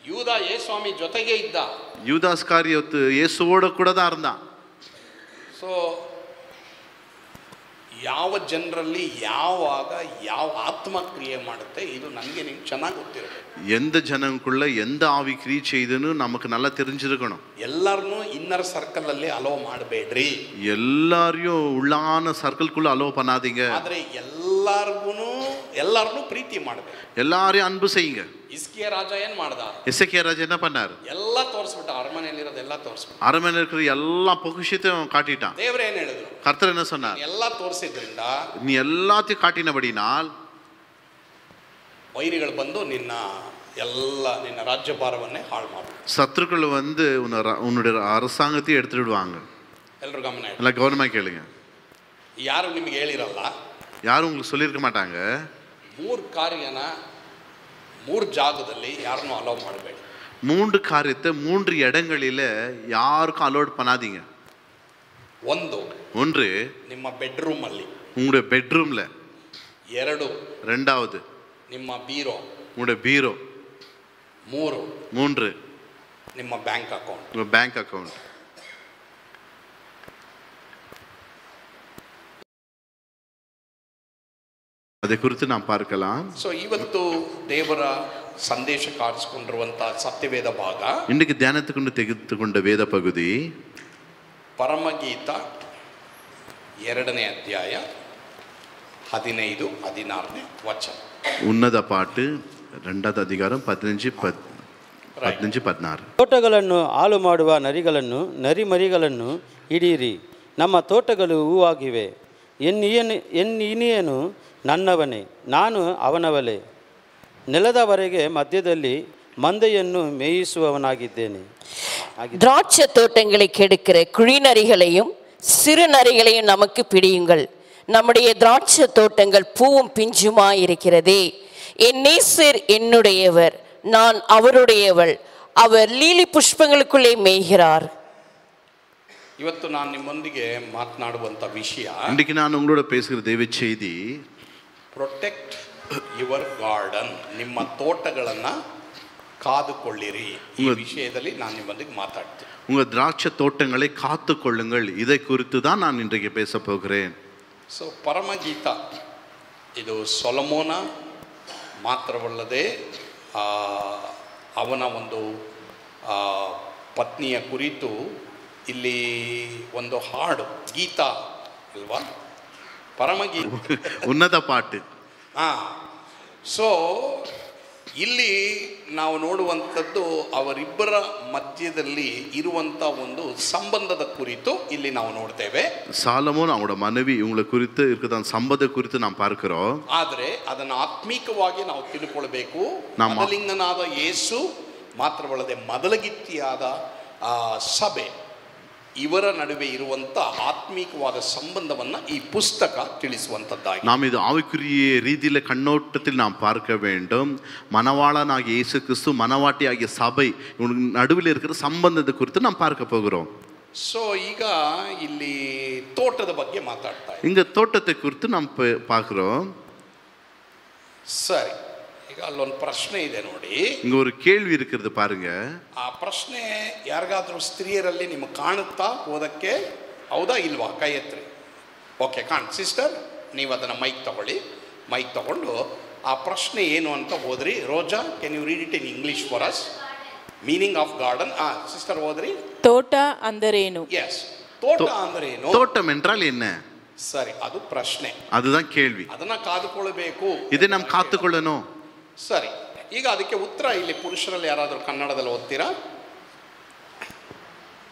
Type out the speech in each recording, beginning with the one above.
யூத இயேசுவாமி ಜೊತೆಗೆ ಇದ್ದ. யூதாஸ்காரியோத்து இயேசுவோட கூட தான் இருந்தான். ಸೊ ಯಾವ ಜನರಲ್ಲಿ ಯಾವಾಗ ಯಾವ ಆತ್ಮಕ್ರಿಯೆ ಮಾಡುತ್ತೆ ಇದು ನನಗೆ ನೀವು ಚೆನ್ನಾಗಿ ಗೊತ್ತಿರಬೇಕು. எந்த ஜனங்களுக்குள்ள எந்த ஆவி கிரியை செய்துன்னு நமக்கு நல்லா தெரிஞ்சிருக்கணும். ಎಲ್ಲರನ್ನೂ ಇನ್ನರ್ ಸರ್ಕಲ್ ಅಲ್ಲಿ ಅಲೋ ಮಾಡಬೇಡ್ರಿ. எல்லாரையும் உள்ளான சர்க்கிள்குள்ள அலோ பண்ணாதீங்க. ಆದ್ರೆ ಎಲ್ಲರನ್ನೂ ಪ್ರೀತಿ ಮಾಡಬೇಕು. எல்லாரையும் அன்பு செய்யுங்க. ಇಸ್ಕಿಯ ರಾಜ ಏನ್ ಮಾಡ್ದ? எசேக்கியா ராஜா என்ன பண்ணாரு? ಎಲ್ಲ ತೋರಿಸ್ಬಿಟ್ಟ, ಅರಮನೆಯಲ್ಲಿ ಇರೋದೆಲ್ಲ ತೋರಿಸ್ಬಿಟ್ಟ. அரமனையில் இருக்கிற எல்லா பொக்கிஷத்தையும் காட்டிட்டான். ದೇವರು ಏನ್ ಹೇಳಿದ್ರು? கர்த்தர் என்ன சொன்னார்? ಎಲ್ಲ ತೋರಿಸಿದ್ರಿಂದ நீ எல்லாத்தையும் காட்டினபடினால் ವೈರಿಗಳು ಬಂದು ನಿನ್ನ ರಾಜ್ಯಭಾರವನ್ನೇ ಹಾಳು ಮಾಡ್ತಾರೆ. சத்துருக்கள் வந்து உன்னுடைய அரசாங்கத்தையும் எடுத்துட்டு விடுவாங்க. ಎಲ್ಲರೂ ಗಮನ ಇಡಿ. எல்லாம் கவனமா கேளுங்க. ಯಾರು ನಿಮಗೆ ಹೇಳಿರಲ್ಲ, யாரும் உங்களுக்கு சொல்லியிருக்க மாட்டாங்க. 3 ಕಾರ್ಯನ 3 ಜಾಗದಲ್ಲಿ ಯಾರನ್ನೂ ಅಲೋ ಮಾಡಬೇಡಿ. 3 காரியத்தை 3 இடங்களில யாருக்கும் அலோட் பண்ணாதீங்க. ஒன்று ನಿಮ್ಮ ಬೆಡ್ರೂಮ್ ಅಲ್ಲಿ, உங்களுடைய பெட்ரூம்ல. 2 ரெண்டாவது ನಿಮ್ಮ ಬೀರೋ, உங்களுடைய பீரோ. 3 ನಿಮ್ಮ ಬ್ಯಾಂಕ್ ಅಕೌಂಟ್, உங்க பேங்க் அக்கவுண்ட். அதை குறித்து நாம் பார்க்கலாம். ಸೊ ಇವತ್ತು ದೇವರ ಸಂದೇಶಕ್ಕೆ ಆರಿಸಿಕೊಂಡಿರುವಂತಹ ಸತ್ಯವೇದ ಭಾಗ, இன்னைக்கு தியானத்துக்கு ತೆಗೆದುಕೊಂಡ ವೇದ ಪಗುದಿ ಪರಮಗೀತ 2ನೇ ಅಧ್ಯಾಯ 15-16 ವಚನ. ಉನ್ನತ ಪಾಠ 2வது அதிகாரம் 15-16. ತೋಟಗಳನ್ನು ಹಾಳು ಮಾಡುವ ನರಿಗಳನ್ನು ನರಿಮರಿಗಳನ್ನು ಹಿಡಿಯಿರಿ. ನಮ್ಮ ತೋಟಗಳು ಹೂವಾಗಿವೆ. ಎನ್ನಿನಿಯನು ನನ್ನವನೇ, ನಾನು ಅವನವಳೇ. ನೆಲದವರೆಗೆ ಮಧ್ಯದಲ್ಲಿ மந்தைಯನ್ನು மேய்சுவவனாகிದ್ದೇನೆ. திராட்சை தோட்டங்களை கெடுக்கிற குழிநரிகளையும் சிறு நரிகளையும் நமக்கு பிடியுங்கள். நம்முடைய திராட்சை தோட்டங்கள் பூவும் பிஞ்சுமாய் இருக்கிறதே. என் நேசர் என்னுடையவர், நான் அவருடையவள். அவர் லீலி புஷ்பங்களுக்குள்ளே மேய்கிறார். ಇವತ್ತು ನಾನು ನಿಮ್ಮೊಂದಿಗೆ ಮಾತನಾಡುವಂತ ವಿಷಯ, இன்னைக்கு நான் உங்களோட பேசுகிற தேவ செய்தி, ಪ್ರೊಟೆಕ್ಟ್ ಯುವರ್ ಗಾರ್ಡನ್. ನಿಮ್ಮ ತೋಟಗಳನ್ನ ಕಾದುಕೊಳ್ಳಿರಿ. ಈ ವಿಷಯದಲ್ಲಿ ನಾನು ನಿಮ್ಮೊಂದಿಗೆ ಮಾತಾಡ್ತೀನಿ. உங்க திராட்சை தோட்டங்களை காத்து கொள்ளுங்கள். இதை குறித்து தான் நான் இன்றைக்கு பேச போகிறேன். ಸೊ ಪರಮಗೀತ ಇದು ಸೊಲೊಮೋನ ಮಾತ್ರವಲ್ಲದೆ ಅವನ ಒಂದು ಪತ್ನಿಯ ಕುರಿತು ಇಲ್ಲಿ ಒಂದು ಹಾಡು, ಗೀತ ಅಲ್ವಾ, ಪರಮಗೀತ, ಉನ್ನತ ಪಾಠ. ಸೊ ಇಲ್ಲಿ ನಾವು ನೋಡುವಂಥದ್ದು ಅವರಿಬ್ಬರ ಮಧ್ಯದಲ್ಲಿ ಇರುವಂಥ ಒಂದು ಸಂಬಂಧದ ಕುರಿತು ಇಲ್ಲಿ ನಾವು ನೋಡ್ತೇವೆ. சாலமோன் அவங்களோட மனைவி இவங்களை குறித்து இருக்கிற சம்பந்த குறித்து நாம் பார்க்கிறோம். ಆದರೆ ಅದನ್ನು ಆತ್ಮೀಕವಾಗಿ ನಾವು ತಿಳ್ಕೊಳ್ಬೇಕು. ಮೊದಲಿಂಗನಾದ ಯೇಸು ಮಾತ್ರವಲ್ಲದೆ ಮೊದಲಗಿತ್ತಿಯಾದ ಸಭೆ, ಇವರ ನಡುವೆ ಇರುವಂತ ಆತ್ಮೀಕವಾದ ಸಂಬಂಧವನ್ನ ಈ ಪುಸ್ತಕ ತಿಳಿಸುವಂತದ್ದಾಗಿದೆ. நாம் இது ஆவிக்குரிய ரீதியில கண்ணோட்டத்தில் நாம் பார்க்க வேண்டும். மணவாளனாகிய இயேசு கிறிஸ்து, மணவாட்டியாகிய சபை, இவங்களுக்கு நடுவில் இருக்கிற சம்பந்தத்தை குறித்து நாம் பார்க்க போகிறோம். ಸೊ ಈಗ ಇಲ್ಲಿ ತೋಟದ ಬಗ್ಗೆ ಮಾತಾಡ್ತಾ ಇದ್ದೀವಿ. இங்க தோட்டத்தை குறித்து நாம் பார்க்கிறோம். ಸರಿ, ಈಗ ಅಲ್ಲೊಂದು ಪ್ರಶ್ನೆ ಇದೆ ನೋಡಿ. இங்க ஒரு கேள்வி இருக்கிறது பாருங்க. ಆ ಪ್ರಶ್ನೆ ಯಾರಿಗಾದ್ರೂ ಸ್ತ್ರೀಯರಲ್ಲಿ ನಿಮಗೆ ಕಾಣುತ್ತಾ ಓದಕ್ಕೆ? ಹೌದಾ ಇಲ್ವಾ? ಕೈ ಎತ್ರಿ. ಓಕೆ, ಸಿಸ್ಟರ್ ನೀವು ಅದನ್ನು ಮೈಕ್ ತಗೊಳ್ಳಿ. ಮೈಕ್ ತಗೊಂಡು ಆ ಪ್ರಶ್ನೆ ಏನು ಅಂತ ಓದ್ರಿ. Roja, can you read it in English for us? Meaning of garden. Sister ಓದ್ರಿ. ತೋಟ ಅಂದರೇನು? ಎಸ್, ತೋಟ ಅಂದರೇನು? தோட்டம் என்றால் என்ன? ಸರಿ, ಅದು ಪ್ರಶ್ನೆ, அதுதான் கேள்வி. ಅದನ್ನ ಕಾದುಕೊಳ್ಳಬೇಕು. இதை நாம் காத்துக்கொள்ளணும். ಸರಿ, ಈಗ ಅದಕ್ಕೆ ಉತ್ತರ ಇಲ್ಲಿ ಪುರುಷರಲ್ಲಿ ಯಾರಾದರೂ ಕನ್ನಡದಲ್ಲಿ ಓದ್ತೀರಾ?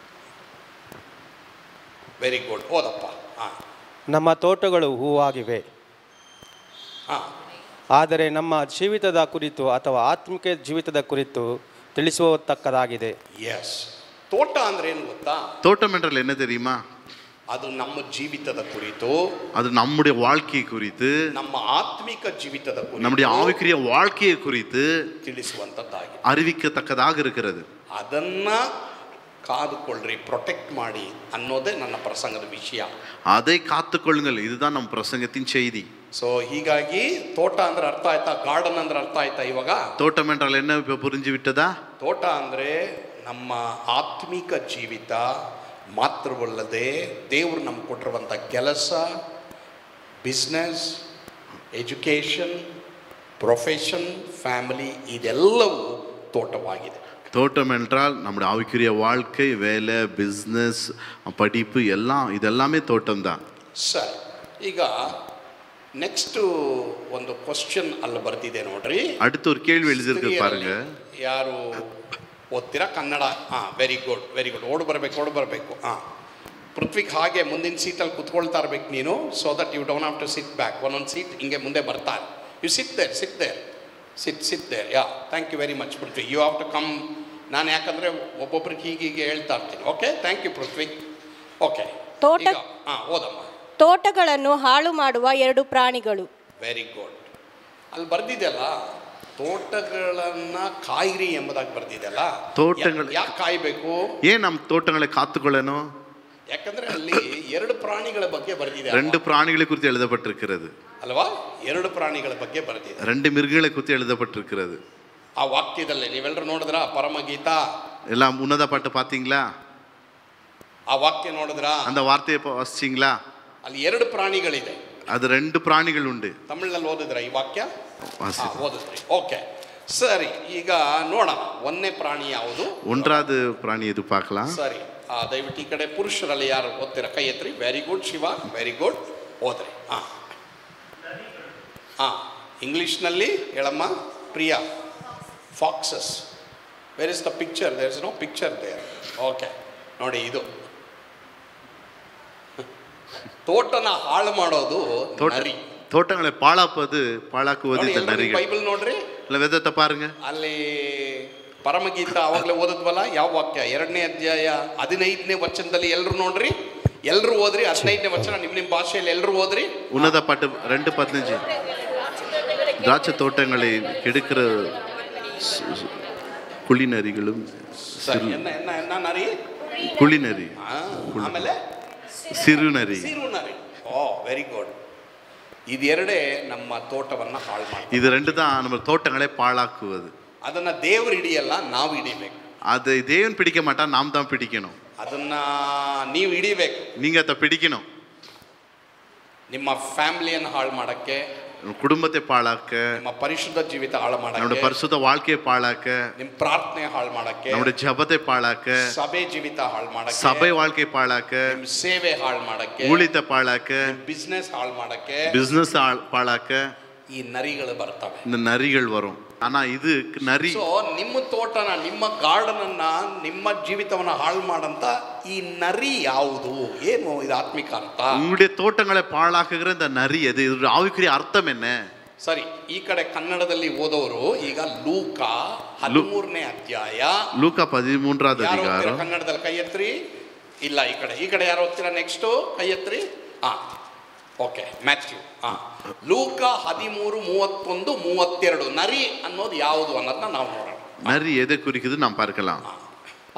ವೆರಿ ಗುಡ್, ಓದಪ್ಪ. ನಮ್ಮ ತೋಟಗಳು ಹೂವಾಗಿವೆ, ಆದರೆ ನಮ್ಮ ಜೀವಿತದ ಕುರಿತು ಅಥವಾ ಆತ್ಮಿಕ ಜೀವಿತದ ಕುರಿತು ತಿಳಿಸುವತಕ್ಕದಾಗಿದೆ. ಎಸ್, ತೋಟ ಅಂದ್ರೆ ಏನು ಗೊತ್ತಾ? தோட்டம் என்றால் என்ன தெரியுமா? ಅದು ನಮ್ಮ ಜೀವಿತದ ಕುರಿತು, அது நம்முடைய வாழ்க்கை குறித்து, ನಮ್ಮ ಆತ್ಮಿಕ ಜೀವಿತದ ಕುರಿತು, நம்முடைய ஆவிக்குரிய வாழ்க்கையை குறித்து ತಿಳಿಸುವಂತದ್ದಾಗಿದೆ, அறிவிக்கத்தக்கதாக இருக்கிறது. ಅದನ್ನ ಕಾದುಕೊಳ್ಳ್ರಿ, ಪ್ರೊಟೆಕ್ಟ್ ಮಾಡಿ ಅನ್ನೋದೇ ನನ್ನ ಪ್ರಸಂಗದ ವಿಷಯ. அதை காத்துக்கொள்ளுங்கள், இதுதான் ನಮ್ಮ பிரசங்கத்தின் செய்தி. ಸೊ ಹೀಗಾಗಿ ತೋಟ ಅಂದ್ರೆ ಅರ್ಥ ಆಯ್ತಾ? ಗಾರ್ಡನ್ ಅಂದ್ರೆ ಅರ್ಥ ಆಯ್ತಾ? ಇವಾಗ தோட்டம் என்றால் என்ன இப்ப புரிஞ்சு விட்டதா? ತೋಟ ಅಂದರೆ ನಮ್ಮ ಆತ್ಮಿಕ ಜೀವಿತ ಮಾತ್ರವಲ್ಲದೆ ದೇವರು ನಮ್ಗೆ ಕೊಟ್ಟಿರುವಂಥ ಕೆಲಸ, ಬಿಸ್ನೆಸ್, ಎಜುಕೇಷನ್, ಪ್ರೊಫೆಷನ್, ಫ್ಯಾಮಿಲಿ, ಇದೆಲ್ಲವೂ ತೋಟವಾಗಿದೆ. தோட்டம் என்றால் நம்முடைய ஆவிக்குரிய வாழ்க்கை, வேலை, பிஸ்னஸ், படிப்பு எல்லாம் இதெல்லாமே தோட்டம் தான். ಸರಿ, ಈಗ ನೆಕ್ಸ್ಟು ಒಂದು ಕ್ವಶನ್ ಅಲ್ಲಿ ಬರ್ತಿದೆ ನೋಡ್ರಿ. அடுத்து ஒரு கேள்வி எழுதிருக்கு பாருங்க. ಯಾರು ಓದ್ತೀರಾ? ಕನ್ನಡ. Very good, very good. ಓಡ್ ಬರಬೇಕು. ಪೃಥ್ವಿಗೆ ಹಾಗೆ ಮುಂದಿನ ಸೀಟಲ್ಲಿ ಕುತ್ಕೊಳ್ತಾ ಇರ್ಬೇಕು ನೀನು, so that you don't have to sit back. ಒಂದೊಂದು ಸೀಟ್ ಹಿಂಗೆ ಮುಂದೆ ಬರ್ತಾರೆ. You sit there. Yeah, thank you very much Prithvi. You have to come. ನಾನು ಯಾಕಂದರೆ ಒಬ್ಬೊಬ್ರಿಗೆ ಹೀಗೆ ಹೇಳ್ತಾ ಇರ್ತೀನಿ. Okay, thank you Prithvi. Okay, ಓದಮ್ಮ. ತೋಟಗಳನ್ನು ಹಾಳು ಮಾಡುವ 2 ಪ್ರಾಣಿಗಳು. Very good. ಅಲ್ಲಿ ಬರ್ದಿದೆಯಲ್ಲ, ತೋಟಗಳನ್ನು ಕಾಯಿರಿ ಎಂಬುದಾಗಿ ಬರ್ದಿದೆಯಲ್ಲ. ತೋಟಗಳು ಯಾಕೆ ಕಾಯಬೇಕು? ಏನ್ ನಮ್ಮ ತೋಟங்களை காத்துக்கொள்ளணும்? ಯಾಕಂದ್ರೆ ಅಲ್ಲಿ 2 ಪ್ರಾಣಿಗಳ ಬಗ್ಗೆ ಬರ್ದಿದೆ. 2 ಪ್ರಾಣಿகளை குறித்து எழுதப்பட்டிருக்கிறது ಅಲ್ವಾ? 2 ಪ್ರಾಣಿಗಳ ಬಗ್ಗೆ ಬರ್ದಿದೆ. 2 மிருகங்களை குறித்து எழுதப்பட்டிருக்கிறது. ಆ ವಾಕ್ಯದಲ್ಲಿ ನೀವೆಲ್ಲರೂ ನೋಡಿದ್ರಾ? ಪರಮಗೀತಾ எல்லாம் உன்னத பாட்டு பாத்தீங்களா? ಆ ವಾಕ್ಯ ನೋಡಿದ್ರಾ? அந்த வார்த்தையை வாசிச்சீங்களா? ಅಲ್ಲಿ 2 ಪ್ರಾಣಿಗಳಿದೆ. அது 2 ಪ್ರಾಣಿಗಳು ಉಂಟು. ತಮಿಳಿನಲ್ಲಿ ಓದಿದ್ರ ಈ ವಾಕ್ಯ? ಓದಿದ್ರಿ. ಓಕೆ, ಸರಿ. ಈಗ ನೋಡೋಣ, 1ನೇ ಪ್ರಾಣಿ ಯಾವುದು? 1வது ಪ್ರಾಣಿ ಎದು பார்க்கலாம். ಸರಿ, ದಯವಿಟ್ಟು ಈ ಕಡೆ ಪುರುಷರಲ್ಲಿ ಯಾರು ಓದ್ತೀರ ಕೈ ಎತ್ರಿ. Very good Shiva, very good. ಓದ್ರಿ. ಇಂಗ್ಲೀಷ್ನಲ್ಲಿ ಹೇಳಮ್ಮ Priya. Foxes. Where is the picture? There is no picture there. Okay, ನೋಡಿ ಇದು ತೋಟನ ಹಾಳು ಮಾಡೋದು ನರಿ. தோட்டங்களை பாழாக்குவது இந்த நரிகள். ಬೈಬಲ್ ನೋಡ್ರಿ, ಇಲ್ಲ ವೇದத்தை பாருங்க. ಅಲ್ಲಿ ಪರಮಗೀತ ಅವಾಗಲೇ ಓದದ್ವಲ್ಲ, ಯಾವ ವಾಕ್ಯ? 2ನೇ ಅಧ್ಯಾಯ 15ನೇ ವಚನದಲ್ಲಿ ಎಲ್ಲರೂ ನೋಡ್ರಿ, ಎಲ್ಲರೂ ಓದ್ರಿ. 15ನೇ ವಚನ ನಿಮ್ಮ ಭಾಷೆಯಲ್ಲಿ ಎಲ್ಲರೂ ಓದ್ರಿ. உன்னத பாட்டு 2:15. திராட்சை தோட்டங்களை கெடுக்கிற குளிநரிகளும் ನರಿ, குளிநரி, ಆಮೇಲೆ ಸಿರುನರಿ. ಓ, ವೆರಿ ಗುಡ್. ಇದೆರಡೇ ನಮ್ಮ ತೋಟವನ್ನ ಹಾಳು ಮಾಡ್ತದೆ. இது 2 தான் நம்ம தோட்டங்களை பாழாக்குவது. ಅದನ್ನ ದೇವರು ಹಿಡಿಯಲ್ಲ, ನಾವು ಹಿಡಿಬೇಕು. அது தேவன் பிடிக்க மாட்டான், நாம் தான் பிடிக்கணும். ಅದನ್ನ ನೀವು ಹಿಡಿಬೇಕು, நீங்க அதை பிடிக்கணும். ನಿಮ್ಮ ಫ್ಯಾಮಿಲಿಯನ್ನು ಹಾಳು ಮಾಡಕ್ಕೆ, குடும்பத்தை பாழாக்க, ನಿಮ್ಮ ಪರಿಶುದ್ಧ ಜೀವಿತ ಹಾಳು ಮಾಡಕ್ಕೆ, நம்முடைய பரிசுத்த வாழ்க்கையை பாழாக்க, ನಿಮ್ಮ ಪ್ರಾರ್ಥನೆ ಹಾಳು ಮಾಡಕ್ಕೆ, நம்முடைய ஜெபத்தை பாழாக்க, ಸಭೆ ಜೀವಿತ ಹಾಳು ಮಾಡಕ್ಕೆ, சபை வாழ்க்கையை பாழாக்க, ನಿಮ್ಮ ಸೇವೆ ಹಾಳು ಮಾಡಕ್ಕೆ, ஊழியத்தை பாழாக்க, ಬಿಸ್ನೆಸ್ ಹಾಳು ಮಾಡಕ್ಕೆ, பிசினஸ் பாழாக்க ಈ ನರಿಗಳು ಬರ್ತವೆ. இந்த நரிகள் வரும். ஆனா இது நரி. ಸೊ ನಿಮ್ಮ ತೋಟನ, ನಿಮ್ಮ ಗಾರ್ಡನ್ ಅನ್ನ, ನಿಮ್ಮ ಜೀವಿತವನ್ನ ಹಾಳು ಮಾಡಂತ ಈ ನರಿ ಯಾವುದು? ಏನು ಇದು ಆತ್ಮಿಕ ಅರ್ಥ? உங்களுடைய தோட்டங்களை பாழாக்குகிற இந்த நரி எது? இதோட ஆவிக்குரிய அர்த்தம் என்ன? ಸರಿ, ಈ ಕಡೆ ಕನ್ನಡದಲ್ಲಿ ಓದೋರು ಈಗ ಲೂಕ 13ನೇ ಅಧ್ಯಾಯ. ಲೂಕ 13வது அதிகாரம். ಕನ್ನಡದಲ್ಲಿ ಕೈ ಎತ್ರಿ. ಇಲ್ಲ, ಈ ಕಡೆ ಯಾರು ಓದ್ತೀರಾ? ನೆಕ್ಸ್ಟ್ ಕೈ ಎತ್ರಿ. Okay, Matthew. ಲೂಕ 13:31-32. ನರಿ ಅನ್ನೋದು ಯಾವುದು ಅನ್ನೋದನ್ನ ನಾವು ನೋಡೋಣ. ನರಿ ಎದೆ ಕುರಿಕಿದು ನಾವು பார்க்கலாம்.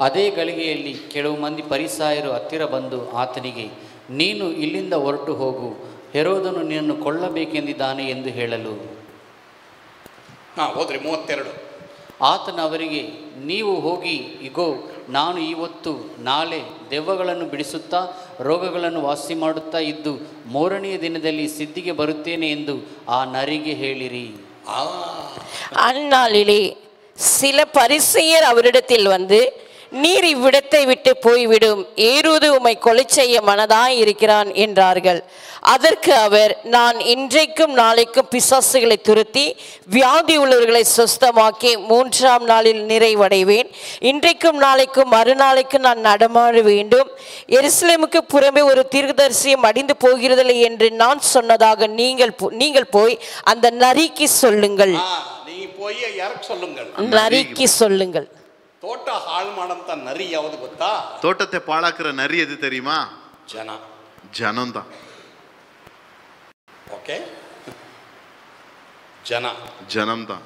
ಅದೇ ಗಳಿಗೆಯಲ್ಲಿ ಕೆಲವು ಮಂದಿ ಫರಿಸಾಯರು ಹತ್ತಿರ ಬಂದು ಆತನಿಗೆ, ನೀನು ಇಲ್ಲಿಂದ ಹೊರಟು ಹೋಗು, ಹೆರೋದನು ನಿನ್ನನ್ನು ಕೊಲ್ಲಬೇಕೆಂದಿದ್ದಾನೆ ಎಂದು ಹೇಳಲು. ಓದ್ರಿ 32. ಆತನು ಅವರಿಗೆ, ನೀವು ಹೋಗಿ, ಇಗೋ ನಾನು ಇವತ್ತು ನಾಳೆ ದೆವ್ವಗಳನ್ನು ಬಿಡಿಸುತ್ತಾ ರೋಗಗಳನ್ನು ವಾಸಿ ಮಾಡುತ್ತಾ ಇದ್ದು 3ನೇ ದಿನದಲ್ಲಿ ಸಿದ್ಧಿಗೆ ಬರುತ್ತೇನೆ ಎಂದು ಆ ನರಿಗೆ ಹೇಳಿರಿ. அந்நாளிலே சில பரிசேயர் அவரிடத்தில் வந்து, நீர் இவ்விடத்தை விட்டு போய்விடும், ஏரோது உம்மை கொலை செய்ய மனதாய் இருக்கிறான் என்றார்கள். அதற்கு அவர், நான் இன்றைக்கும் நாளைக்கும் பிசாசுகளை துரத்தி வியாதி உள்ளவர்களை சுஸ்தமாக்கி 3ஆம் நாளில் நிறைவடைவேன். இன்றைக்கும் நாளைக்கும் மறுநாளைக்கும் நான் நடமாட வேண்டும். எருசலேமுக்கு புறம்பே ஒரு தீர்க்கதரிசியும் அடிந்து போகிறதில்லை என்று நான் சொன்னதாக நீங்கள் போய் அந்த நரிக்கு சொல்லுங்கள். நரிக்கு சொல்லுங்கள். ತೋಟ ಹಾಳು ಮಾಡಂತ ನರಿ ಯಾವುದು ಗೊತ್ತಾ? தோட்டத்தை பாழாக்குற நரி எது தெரியுமா? ஜனம் தான். ಓಕೆ, ಜனம் தான்.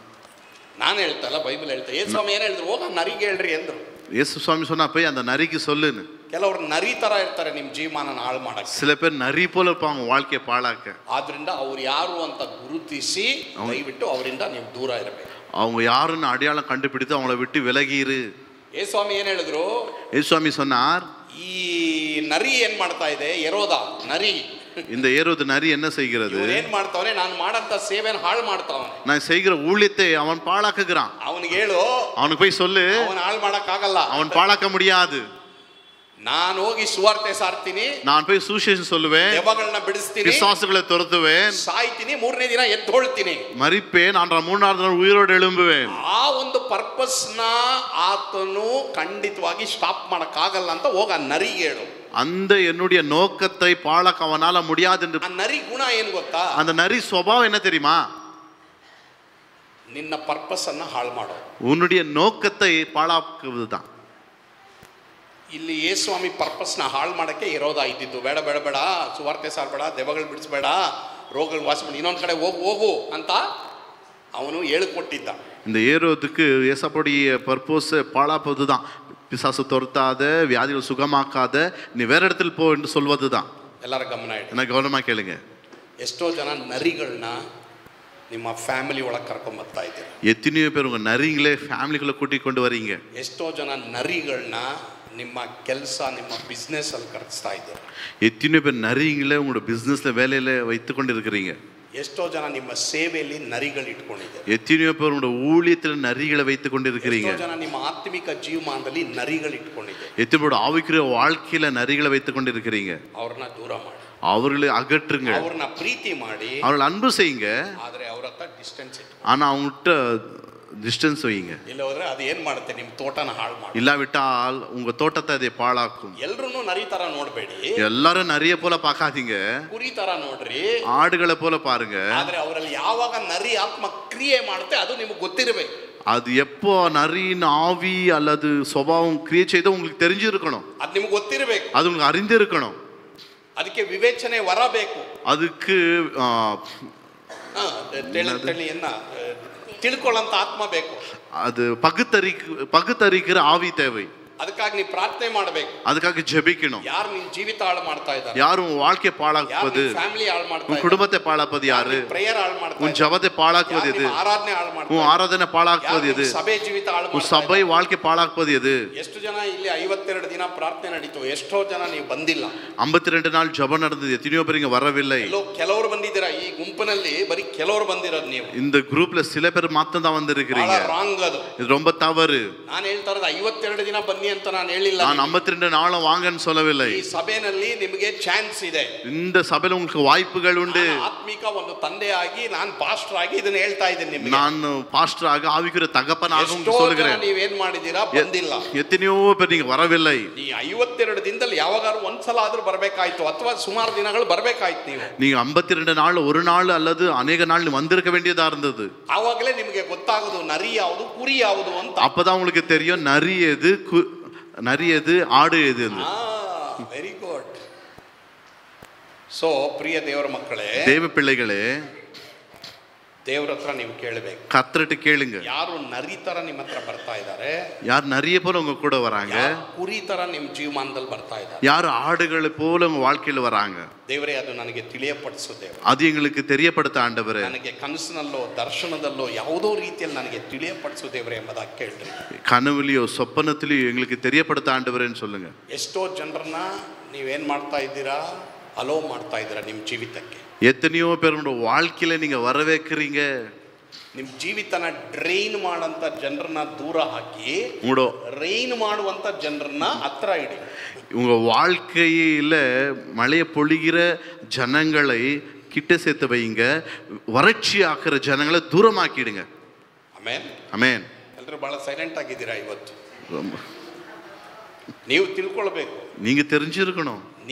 ನಾನು ಹೇಳ್ತಲ್ಲ, ಬೈಬಲ್ ಹೇಳ್ತಾ. ಯೇಸು ಸ್ವಾಮಿ ಏನು ಹೇಳಿದ್ರು? ಹೋಗ ನರಿಗೆ ಹೇಳ್ರಿ ಎಂದ್ರು. ಯೇಸು ಸ್ವಾಮಿ சொன்னா போய் அந்த நரிக்கு சொல்லுன்னு. ಕೆಲವರು ನರಿ ತರ ಇರ್ತಾರೆ ನಿಮ್ಮ ಜೀವನ ಹಾಳು ಮಾಡಕ್ಕೆ. சில பேர் நரி போல இருப்பாங்க வாழ்க்கையை பாழாக்க. ಆದ್ರಿಂದ ಅವ್ರು ಯಾರು ಅಂತ ಗುರುತಿಸಿ ದಯವಿಟ್ಟು ಅವರಿಂದ ನೀವು ದೂರ ಇರಬೇಕು. அவங்க யாருன்னு அடையாளம் கண்டுபிடித்து அவங்கள விட்டு விலகிரு. ಯೇಸುಸ್ವಾಮಿ ಏನ್ ಹೇಳಿದ್ರು? ಯೇಸುಸ್ವಾಮಿ சொன்னார், ಈ ನರಿ ಏನ್ ಮಾಡ್ತಾ ಇದೆ? ಯೆರೋದ ನರಿ. இந்த ஏரோது நரி என்ன செய்கிறது? ಏನ್ ಮಾಡ್ತಾವನೆ? ನಾನು ಮಾಡಂತ ಸೇವೆಯನ್ನು ಹಾಳು ಮಾಡ್ತಾವನೆ. நான் செய்கிற ஊழியத்தை அவன் பாழாக்குகிறான். ಅವನಿಗೆ ಹೇಳು, அவனுக்கு போய் சொல்லு, ಅವನು ಹಾಳು ಮಾಡಕ್ ಆಗಲ್ಲ, அவன் பாழாக்க முடியாது. ನಾನು ಹೋಗಿ ಸುವಾರ್ತೆ ಸಾರ್ತೀನಿ, நான் போய் சுவிசேஷம் சொல்லுவேன், ದೆವ್ವಗಳನ್ನ ಬಿಡಿಸ್ತೀನಿ, பிசாசுகளை துரத்துவேன், ಸಾಯ್ತೀನಿ, ಮೂರನೇ ದಿನ ಎದ್ದೊಳ್ತೀನಿ, மரிப்பேன், நான் மூணாவது நாள் உயிரோடு எழும்புவேன். ಆ ಒಂದು ಪರ್ಪಸ್ ನ ಆತನು ಖಂಡಿತವಾಗಿ ಸ್ಟಾಪ್ ಮಾಡಕ್ ಆಗಲ್ಲ ಅಂತ ಹೋಗ ನರಿಗೆ ಹೇಳು. அந்த என்னுடைய நோக்கத்தை பாழாக்க அவனால முடியாது என்று. ಆ ನರಿ ಗುಣ ಏನ್ ಗೊತ್ತಾ? அந்த நரி சுபாவம் என்ன தெரியுமா? ನಿನ್ನ ಪರ್ಪಸ್ ಅನ್ನ ಹಾಳು ಮಾಡೋ, உன்னுடைய நோக்கத்தை பாழாக்குவதுதான். ಇಲ್ಲಿ ಯೇಸುಸ್ವಾಮಿ ಪರ್ಪಸ್ನ ಹಾಳು ಮಾಡಕ್ಕೆ ಇರೋದ ಇದ್ದಿದ್ದು. ಬೇಡ ಬೇಡ ಬೇಡ, ಸುವಾರ್ತೆ ಸಾರ್ಬೇಡ, ದೆವ್ವಗಳು ಬಿಡಿಸ್ಬೇಡ, ರೋಗಗಳು ವಾಸಿ ಮಾಡಿ, ಇನ್ನೊಂದು ಕಡೆ ಹೋಗು ಅಂತ ಅವನು ಹೇಳಿಕೊಟ್ಟಿದ್ದ. இந்த ஏரோதுக்கு ஏசப்போடைய பர்பஸ் பாழாப்பதுதான். பிசாசு துரத்தாத, வியாதிகள் சுகமாக்காத, நீ வேற இடத்துல போ என்று சொல்வதுதான். ಎಲ್ಲರ ಗಮನ ಇಡಿ, என்ன கவனமா கேளுங்க. ಎಷ್ಟೋ ಜನ ನರಿಗಳನ್ನ ನಿಮ್ಮ ಫ್ಯಾಮಿಲಿ ಒಳಗೆ ಕರ್ಕೊಂಡ್ ಬರ್ತಾ ಇದ್ದೀರಾ. எத்தனையோ பேர் உங்க நரிங்களே ஃபேமிலிக்குள்ள கூட்டி கொண்டு வரீங்க. ಎಷ್ಟೋ ಜನ ನರಿಗಳನ್ನ ನಿಮ್ಮ ಕೆಲಸ, ನಿಮ್ಮ ಬಿಸ್ನೆಸ್ ಅಲ್ಲಿ ಕರೆಸ್ತಾ ಇದ್ದೀರಾ. எத்தனையோ பேர் நரிங்களே உங்களோட பிசினஸ்ல வேலையில வைத்து கொண்டு இருக்கிறீங்க. ಎಷ್ಟೋ ಜನ ನಿಮ್ಮ ಸೇವೆಯಲ್ಲಿ ನರಿಗಳು ಇಟ್ಕೊಂಡಿದ್ದಾರೆ. எத்தனையோ பேர் உங்களோட ஊழியத்தில் நரிகளை வைத்து கொண்டு இருக்கிறீங்க. ಎಷ್ಟೋ ಜನ ನಿಮ್ಮ ಆತ್ಮಿಕ ಜೀವಮಾನದಲ್ಲಿ ನರಿಗಳು ಇಟ್ಕೊಂಡಿದ್ದಾರೆ. எத்தனை பேர் ஆவிக்குரிய வாழ்க்கையில நரிகளை வைத்து கொண்டு இருக்கிறீங்க. ಅವ್ರನ್ನ ದೂರ ಮಾಡಿ, அவர்களை அகற்றுங்க, ಅವ್ರನ್ನ ಪ್ರೀತಿ ಮಾಡಿ, அவர்கள் அன்பு செய்யுங்க. ಆದ್ರೆ ಅವ್ರ ಹತ್ರ ಡಿಸ್ಟೆನ್ಸ್ ಇಟ್ಟು, ஆனா அவங்ககிட்ட டிஸ்டன்ஸ் வையுங்க. ಇಲ್ಲ ಹೋದ್ರೆ ಅದು ಏನ್ ಮಾಡುತ್ತೆ? ನಿಮ್ಮ ತೋಟನ ಹಾಳು ಮಾಡಿ. இல்லாவிட்டால் உங்க தோட்டத்தை அதை பாழாக்கும். ಎಲ್ರು ನರಿ ತರ ನೋಡ್ಬೇಡಿ, எல்லாரும் நிறைய போல பார்க்காதீங்க, ಕುರಿ ತರ ನೋಡ್ರಿ, ஆடுகளை போல பாருங்க. ಆದ್ರೆ ಅವರಲ್ಲಿ ಯಾವಾಗ ನರಿ ಆತ್ಮ ಕ್ರಿಯೆ ಮಾಡುತ್ತೆ ಅದು ನಿಮಗೆ ಗೊತ್ತಿರಬೇಕು. அது எப்போ நரியின் ஆவி அல்லது சுபாவம் கிரியை செய்தோ உங்களுக்கு தெரிஞ்சிருக்கணும், ಅದು ನಿಮಗೆ ಗೊತ್ತಿರಬೇಕು, அது உங்களுக்கு அறிந்திருக்கணும். ಅದಕ್ಕೆ ವಿವೇಚನೆ ವರಬೇಕು, அதுக்கு ತಿಳ್ಕೊಳ್ಳಂತ ಆತ್ಮ ಬೇಕು, அது பகுத்தறிக்கிற ஆவி தேவை. ಅದಕ್ಕಾಗಿ ನೀವು ಪ್ರಾರ್ಥನೆ ಮಾಡಬೇಕು, அதுக்காக ஜெபிக்கணும். ಯಾರು ನಿನ್ನ ಜೀವಿತ ಹಾಳು ಮಾಡ್ತಾ ಇದ್ದಾರೆ, யார் உன் வாழ்க்கையை பாழாக்குவது, ಫ್ಯಾಮಿಲಿ ಹಾಳು ಮಾಡ್ತಾ உன் குடும்பத்தை பாழாப்பது யாரு, ಪ್ರೇಯರ್ ಹಾಳು ಮಾಡ್ತಾ உன் ஜெபத்தை பாழாக்குவது எது, ಆರಾಧನೆ ಹಾಳು ಮಾಡ್ತಾ உன் ஆராதனை பாழாக்குவது எது, ಸಭೆ ಜೀವಿತ ಹಾಳು உன் ಮಾಡ್ತಾ சபை வாழ்க்கை பாழாக்குவது எது. ಎಷ್ಟು ಜನ ಇಲ್ಲಿ 52 ದಿನ ಪ್ರಾರ್ಥನೆ ನಡೀತು, ಎಷ್ಟೋ ಜನ ನೀವು ಬಂದಿಲ್ಲ. 52 நாள் ஜெபம் நடந்தது, எத்தனையோ பேர் இங்க வரவில்லை. ಕೆಲವರು ಬಂದಿದ್ದೀರಾ, ಈ ಗುಂಪಿನಲ್ಲಿ ಬರೀ ಕೆಲವರು ಬಂದಿರೋದು ನೀವು. இந்த குரூப்ல சில பேர் மாத்தம் தான் வந்திருக்கிறீங்க. ರಾಂಗ್ ಅದು, இது ரொம்ப தவறு. ನಾನು ಹೇಳ್ತಾ ಇರೋದು 52 ದಿನ ಬನ್ನಿ ಅಂತ ನಾನು ಹೇಳಿಲ್ಲ. நான் 52 நாளும் வாங்கன்னு சொல்லவில்லை. ಈ ಸಭೆಯಲ್ಲಿ ನಿಮಗೆ ಚಾನ್ಸ್ ಇದೆ, இந்த சபையில உங்களுக்கு வாய்ப்புகள் உண்டு. ಆತ್ಮಿಕ ಒಂದು ತಂದೆಯಾಗಿ, ನಾನು ಪಾಸ್ಟರ್ ಆಗಿ ಇದನ್ನ ಹೇಳ್ತಾ ಇದ್ದೀನಿ ನಿಮಗೆ. ನಾನು ಪಾಸ್ಟರ್ ಆಗಿ ಆವಿಕರ ತಗಪ್ಪನಾಗಿ உங்களுக்கு சொல்கிறேன். ನೀವೇನ್ ಮಾಡಿದೀರಾ? ಬಂದಿಲ್ಲ. எத்தனையோ பேர் நீங்க வரவில்லை. ಈ 52 ದಿನದಲ್ಲಿ ಯಾವಾಗಾದ್ರೂ ಒಂದ್ಸಲ ಆದ್ರೂ ಬರ್ಬೇಕಾಯ್ತು, ಅಥವಾ ಸುಮಾರು ದಿನಗಳು ಬರ್ಬೇಕಾಯ್ತು. நீங்க 52 நாள் ஒரு நாள் அல்லது ಅನೇಕ நாள் வந்திருக்க வேண்டியதா இருந்தது. ಆವಾಗಲೇ ನಿಮಗೆ ಗೊತ್ತಾಗೋದು ನರಿ ಯಾವುದು ಕುರಿ ಯಾವುದು ಅಂತ. அப்பதான் உங்களுக்கு தெரியும் நரி எது ஆடு எது. Very good. ಸೊ ಪ್ರಿಯ ದೇವರ ಮಕ್ಕಳೇ, தேவ பிள்ளைகளே, ದೇವರ ಹತ್ರ ನೀವು ಕೇಳಬೇಕು. கர்த்தர்ட்ட கேளுங்க. ಯಾರು ನರಿ ತರ ನಿಮ್ಮ ಹತ್ರ ಬರ್ತಾ ಇದ್ದಾರೆ, யார் நிறைய போல உங்க கூட வராங்க, ಕುರಿ ತರ ನಿಮ್ಮ ಜೀವಮಾನದಲ್ಲಿ ಬರ್ತಾ ಇದ್ದಾರೆ, யார் ஆடுகளை போல உங்க வாழ்க்கையில வராங்க. ದೇವರೇ ಅದು ನನಗೆ ತಿಳಿಯಪಡಿಸು ದೇವರು, அது எங்களுக்கு தெரியப்படுத்த ஆண்டவரே. ನನಗೆ ಕನಸಿನಲ್ಲೋ ದರ್ಶನದಲ್ಲೋ ಯಾವುದೋ ರೀತಿಯಲ್ಲಿ ನನಗೆ ತಿಳಿಯಪಡಿಸು ದೇವರೇ ಎಂಬುದಾಗಿ ಕೇಳ್ರಿ. கனவுலையோ சொப்பனத்திலையோ எங்களுக்கு தெரியப்படுத்த ஆண்டவரேன்னு சொல்லுங்க. ಎಷ್ಟೋ ಜನರನ್ನ ನೀವೇನ್ ಮಾಡ್ತಾ ಇದ್ದೀರಾ? ಅಲೋ ಮಾಡ್ತಾ ಇದ್ದೀರಾ ನಿಮ್ಮ ಜೀವಿತಕ್ಕೆ. எத்தனையோ பேரோட வாழ்க்கையில நீங்க வர வைக்கிறீங்க. ನಿಮ್ಮ ಜೀವಿತನ ಡ್ರೈನ್ ಮಾಡಂತ ಜನರನ್ನ ದೂರ ಹಾಕಿ ರೈನ್ ಮಾಡುವಂತ ಜನರನ್ನ ಹತ್ರ ಇಡಿ. உங்க வாழ்க்கையில மழையை பொழிகிற ஜனங்களை கிட்ட சேர்த்து வைங்க, வறட்சி ஆக்குற ஜனங்களை தூரமாக்கிடுங்க. Amen, amen. ಎಲ್ಲರೂ ಬಹಳ ಸೈಲೆಂಟ್ ಆಗಿದ್ದೀರಾ ಇವತ್ತು. ನೀವು ತಿಳ್ಕೊಳ್ಬೇಕು, நீங்க தெரிஞ்சிருக்கணும்.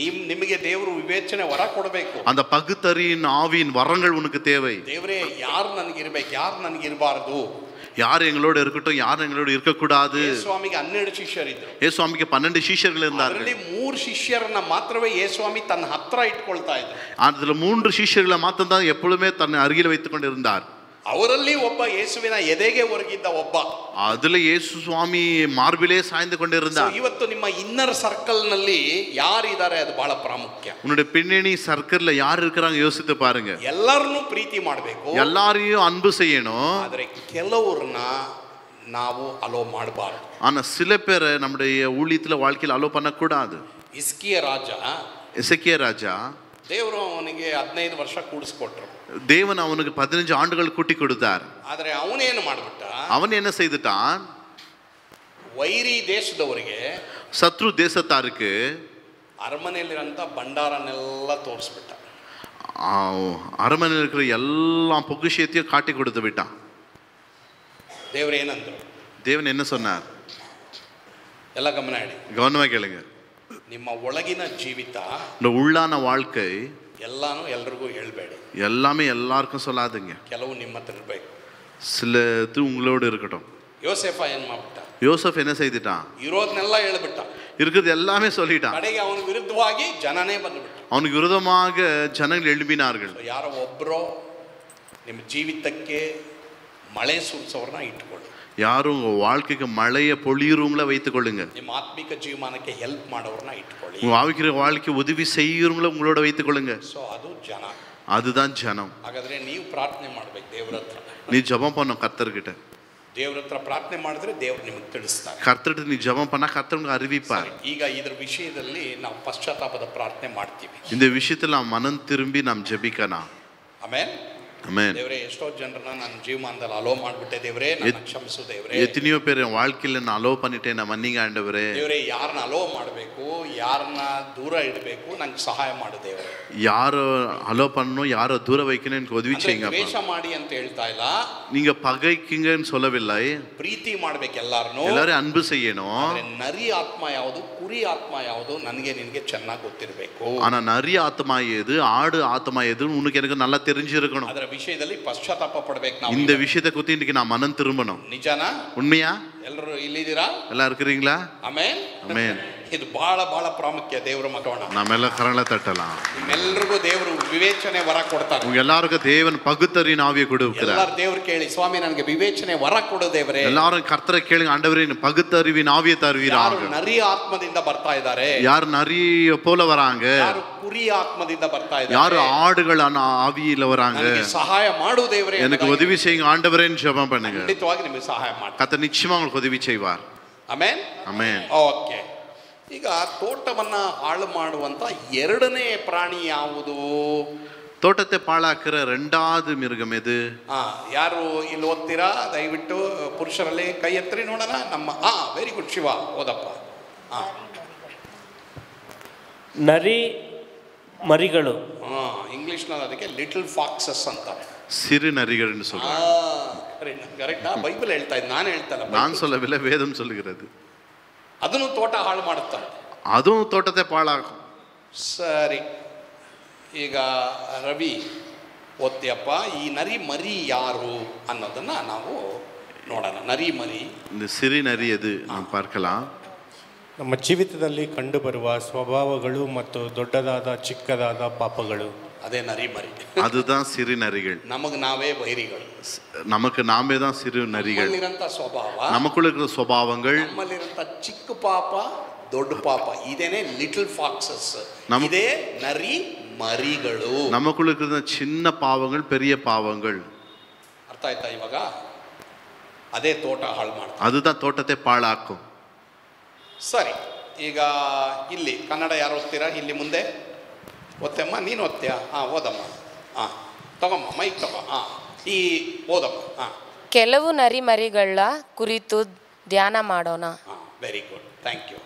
ನಿಮಗೆ ದೇವರು ವಿವೇಚನೆ ವರ ಕೊಡಬೇಕು. அந்த பகுத்தறியின் ஆவியின் வரங்கள் உனக்கு தேவை. ದೇವರೇ ಯಾರು ನನಗಿರ್ಬೇಕು, ಯಾರು ನನಗಿರಬಾರದು, யார் எங்களோட இருக்கட்டும், யார் எங்களோட இருக்கக்கூடாது. ಯೇಸುಸ್ವಾಮಿಗೆ 12 ಶಿಷ್ಯರಿದ್ರು. ಯೇಸುಸ್ವಾಮಿಗೆ 12 ಶಿಷ್ಯர்கள் இருந்தார்கள். ಅದರಲ್ಲಿ 3 ಶಿಷ್ಯರನ್ನ ಮಾತ್ರವೇ ಯೇಸುಸ್ವಾಮಿ ತನ್ನ ಹತ್ರ ಇಟ್ಕೊಳ್ತಾ ಇದ್ರು. அதுல 3 ಶಿಷ್ಯர்களை மாத்தம் தான் எப்பொழுதுமே தன்னை அருகில் வைத்துக் கொண்டிருந்தார். ಅವರಲ್ಲಿ ಒಬ್ಬ ಯೇಸುವಿನ ಎದೆಗೆ ಒರಗಿದ್ದ ಒಬ್ಬ. அதுல இயேசு சுவாமி மார்பிலே சாய்ந்து கொண்டிருந்தார். ಇವತ್ತು ನಿಮ್ಮ ಇನ್ನರ್ ಸರ್ಕಲ್ ನಲ್ಲಿ ಯಾರಿದ್ದಾರೆ ಅದು ಬಹಳ ಪ್ರಾಮುಖ್ಯ. உன்னுடைய பின்னணி சர்க்கிள்ல யார் இருக்கிறாங்க யோசித்து பாருங்க. ಎಲ್ಲರನ್ನೂ ಪ್ರೀತಿ ಮಾಡಬೇಕು, எல்லாரையும் அன்பு செய்யணும். ಆದರೆ ಕೆಲವರನ್ನ ನಾವು ಅಲೋ ಮಾಡಬಾರದು. ஆனா சில பேரை நம்முடைய ஊழியத்துல வாழ்க்கையில அலோ பண்ணக்கூடாது. ಹಿಸ್ಕಿಯ ರಾಜ, எசேக்கியா ராஜா, ದೇವರು ಅವನಿಗೆ 15 ವರ್ಷ ಕೂಡಿಸ್ಕೊಟ್ರು. தேவன் அவனுக்கு 15 ஆண்டுகள் கூட்டி கொடுத்தார். ಆದರೆ ಅವನೇನು ಮಾಡ್ಬಿಟ್ಟ, அவன் என்ன செய்துட்டான், ವೈರಿ ದೇಶದವರಿಗೆ சத்ரு தேசத்தாருக்கு ಅರಮನೆಯಲ್ಲಿರಂತ ಭಂಡಾರನೆಲ್ಲ ತೋರಿಸ್ಬಿಟ್ಟ. அரமனையில் இருக்கிற எல்லா பொக்கிஷத்தையும் காட்டி கொடுத்து விட்டான். ದೇವ್ರು ಏನಂದ್ರು, தேவன் என்ன சொன்னார், ಎಲ್ಲ ಗಮನ ಇಡಿ, கவனமா கேளுங்க. ನಿಮ್ಮ ಒಳಗಿನ ಜೀವಿತ, இந்த உள்ளான வாழ்க்கை ಎಲ್ಲಾನು ಎಲ್ರಿಗೂ ಹೇಳ್ಬೇಡಿ, எல்லாமே எல்லாருக்கும் சொல்லாதுங்க. ಕೆಲವು ನಿಮ್ಮ ಹತ್ರ ಇರ್ಬೇಕು. சிலது உங்களோடு இருக்கட்டும். ಯೋಸೆಫ ಏನ್ ಮಾಡ್ಬಿಟ್ಟ, யோசப் என்ன செய்துட்டான், ಇರೋದ್ನೆಲ್ಲ ಹೇಳ್ಬಿಟ್ಟ, இருக்கிறது எல்லாமே சொல்லிட்டான். ಕಡೆಗೆ ಅವನ ವಿರುದ್ಧವಾಗಿ ಜನನೇ ಬಂದ್ಬಿಟ್ಟ. அவனுக்கு விரோதமாக ஜனங்கள் எழும்பினார்கள். ಯಾರೋ ಒಬ್ರೋ ನಿಮ್ಮ ಜೀವಿತಕ್ಕೆ ಮಳೆ ಸುರಿಸೋರ್ನ ಇಟ್ಕೊಳ್ಳಿ. யாரும் உங்க வாழ்க்கைக்கு மழையை பொழியுறவங்கள வைத்துக் கொள்ளுங்க. ನಿಮ್ಮ ಆತ್ಮಿಕ ಜೀವನಕ್ಕೆ ಹೆಲ್ಪ್ ಮಾಡೋರ್ನ ಇಟ್ಕೊಳ್ಳಿ. உங்க ஆவிக்கிற வாழ்க்கை உதவி செய்யறவங்கள உங்களோட வைத்துக் கொள்ளுங்க. ಸೊ ಅದು ಜನ. அதுதான் ஜனம். ಹಾಗಾದ್ರೆ ನೀವು ಪ್ರಾರ್ಥನೆ ಮಾಡ್ಬೇಕು ದೇವ್ರ ಹತ್ರ. நீ ஜெபம் பண்ணணும் கர்த்தர்கிட்ட. ದೇವ್ರ ಹತ್ರ ಪ್ರಾರ್ಥನೆ ಮಾಡಿದ್ರೆ ದೇವ್ರು ನಿಮಗೆ ತಿಳಿಸ್ತಾರೆ. கர்த்தர்கிட்ட நீ ஜெபம் பண்ணா கர்த்தர் உங்களுக்கு அறிவிப்பார். ಈಗ ಇದರ ವಿಷಯದಲ್ಲಿ ನಾವು ಪಶ್ಚಾತ್ತಾಪದ ಪ್ರಾರ್ಥನೆ ಮಾಡ್ತೀವಿ. இந்த விஷயத்துல நாம் மனம் திரும்பி நாம் ஜெபிக்கணும். ಆಮೇನ್. ஆமென். ದೇವರೇ, ಎಷ್ಟೋ ಜನರನ್ನ ನನ್ನ ಜೀವಮಾನದಲ್ಲಿ ಅಲೋ ಮಾಡ್ಬಿಟ್ಟೆ ದೇವರೇ, ನನ್ನ ಕ್ಷಮಿಸು ದೇವರೇ. எத்தனையோ பேர் என் வாழ்க்கையில நான் அலோ பண்ணிட்டேன், நான் மன்னிங்க ஆண்டவரே. ದೇವರೇ, ಯಾರನ್ನ ಅಲೋ ಮಾಡಬೇಕು, ಯಾರನ್ನ ದೂರ ಇಡಬೇಕು, ನಂಗೆ ಸಹಾಯ ಮಾಡು ದೇವರೇ. யாரோ அலோ பண்ணணும், யாரோ தூர வைக்கணும், எனக்கு உதவி செய்யுங்க. ದ್ವೇಷ ಮಾಡಿ ಅಂತ ಹೇಳ್ತಾ ಇಲ್ಲ, நீங்க பகைக்குங்கன்னு சொல்லவில்லை. ಪ್ರೀತಿ ಮಾಡ್ಬೇಕು ಎಲ್ಲಾರನ್ನು. எல்லாரும் அன்பு செய்யணும். ನರಿ ಆತ್ಮ ಯಾವುದು, ಕುರಿ ಆತ್ಮ ಯಾವುದು, ನನಗೆ ನಿನಗೆ ಚೆನ್ನಾಗಿ ಗೊತ್ತಿರಬೇಕು. ஆனா நரி ஆத்மா எது, ஆடு ஆத்மா எதுன்னு உனக்கு எனக்கு நல்லா தெரிஞ்சிருக்கணும். ಅದರ ವಿಷಯದಲ್ಲಿ ಪಶ್ಚಾತ್ತಾಪ ಪಡಬೇಕು ನಾವು. இந்த விஷயத்தை குறித்து இன்னைக்கு நான் மனம் திரும்பணும். ನಿಜನಾ? உண்மையா? ಎಲ್ಲರೂ ಇಲ್ಲಿದ್ದೀರಾ? எல்லாம் இருக்கிறீங்களா? ಆಮೇನ್. ஆமென். ಇದು ಬಹಳ ಬಹಳ ಪ್ರಾಮುಖ್ಯ. ದೇವರ ಮಕ್ಕಳೋಣ, நாமெல்லாம் கரங்களை தட்டலாம். ನಿಮ್ಮೆಲ್ಲರಿಗೂ ದೇವರು ವಿವೇಚನೆ ವರ ಕೊಡ್ತಾರೆ. உங்க எல்லாருக்கும் தேவன் பகுத்தறிவின் ஆவியை கொடுக்கிறார். ಎಲ್ಲರೂ ದೇವ್ರು ಕೇಳಿ, ಸ್ವಾಮಿ ನನಗೆ ವಿವೇಚನೆ ವರ ಕೊಡು ದೇವರೇ. எல்லாரும் கர்த்தரை கேளுங்க, ஆண்டவரே பகுத்தறிவின் ஆவியை தருவீராக. ಯಾರು ನರಿ ಆತ್ಮದಿಂದ ಬರ್ತಾ ಇದ್ದಾರೆ, யார் நரிய போல வராங்க, ಯಾರು ಕುರಿ ಆತ್ಮದಿಂದ ಬರ್ತಾ ಇದ್ದಾರೆ, யாரு ஆடுகள் ஆவியில வராங்க, ನನಗೆ ಸಹಾಯ ಮಾಡು ದೇವರೇ, எனக்கு உதவி செய்யுங்க ஆண்டவரேன்னு ஜெபம் பண்ணுங்க. ಖಂಡಿತವಾಗಿ ನಿಮಗೆ ಸಹಾಯ ಮಾಡಿ கர்த்தர் நிச்சயமா உங்களுக்கு உதவி செய்வார். ಆಮೆನ್. ஆமென். ಓಕೆ. ಈಗ ತೋಟವನ್ನ ಹಾಳು ಮಾಡುವಂತ ಎರಡನೇ ಪ್ರಾಣಿ ಯಾವುದು? தோட்டத்தை பாழாக்குற ரெண்டாவது மிருகம் எது? ಯಾರು ಇಲ್ಲಿ ಓದ್ತೀರಾ? ದಯವಿಟ್ಟು ಪುರುಷರಲ್ಲಿ ಕೈ ಎತ್ತರಿ ನೋಡೋಣ. ನಮ್ಮ ವೆರಿ ಗುಡ್ ಶಿವ, ಓದಪ್ಪ. ನರಿ ಮರಿಗಳು. ಇಂಗ್ಲಿಷ್ನಲ್ಲಿ ಅದಕ್ಕೆ ಲಿಟಲ್ ಫಾಕ್ಸಸ್ ಅಂತಾರೆ. சிறு நரிகள்னு சொல்றாங்க. ಕರೆಕ್ಟಾ? ಬೈಬಲ್ ಹೇಳ್ತಾ ಇದ್ದು, ನಾನು ಹೇಳ್ತಲ್ಲ, நான் சொல்லவில்லை, வேதம் சொல்லுகிறது. ಅದನ್ನು ತೋಟ ಹಾಳು ಮಾಡುತ್ತಾರೆ. அதுவும் தோட்டத்தை பாழாக்கும். ಸರಿ, ಈಗ ರವಿ ಓದ್ತಿಯಪ್ಪ, ಈ ನರಿ ಮರಿ ಯಾರು ಅನ್ನೋದನ್ನ ನಾವು ನೋಡೋಣ. ನರಿ ಮರಿ, இந்த சிறு நரி எது நாம் பார்க்கலாம். ನಮ್ಮ ಜೀವಿತದಲ್ಲಿ ಕಂಡುಬರುವ ಸ್ವಭಾವಗಳು ಮತ್ತು ದೊಡ್ಡದಾದ ಚಿಕ್ಕದಾದ ಪಾಪಗಳು, ಅದೇ ನರಿ ಮರಿ. அதுதான் சிறு நரிகள். ನಮಗೆ ನಾವೇ ವೈರಿಗಳು. நமக்கு நாமே தான் சிறு நரிகள். ನಮ್ಮಲ್ಲಿರಂತ ಸ್ವಭಾವ, நமக்குள்ள இருக்கிற ಸ್ವಭಾவங்கள், ನಮ್ಮಲ್ಲಿರಂತ ಚಿಕ್ಕ ಪಾಪ, ದೊಡ್ಡ ಪಾಪ, ಇದೇನೆ ಲಿಟಲ್ ಫಾಕ್ಸಸ್, ಇದೇ ನರಿ ಮರಿಗಳು. நமக்குள்ள இருக்கிற சின்ன பாவங்கள், பெரிய பாவங்கள். ಅರ್ಥ ಆಯ್ತಾ ಇವಾಗ? ಅದೇ ತೋಟ ಹಾಳು ಮಾಡ್ತಾರೆ. அதுதான் தோட்டத்தை பாழாக்கும். ಸರಿ, ಈಗ ಇಲ್ಲಿ ಕನ್ನಡ ಯಾರು ಓದ್ತೀರಾ? ಇಲ್ಲಿ ಮುಂದೆ ಓದ್ತಮ್ಮ, ನೀನು ಓದ್ತೀಯಾ? ಓದಮ್ಮ. ತಗೊಮ್ಮ, ಮೈಕ್ ತಗೋ. ಈ ಓದಮ್ಮ. ಕೆಲವು ನರಿಮರಿಗಳ ಕುರಿತು ಧ್ಯಾನ ಮಾಡೋಣ. Very good, thank you.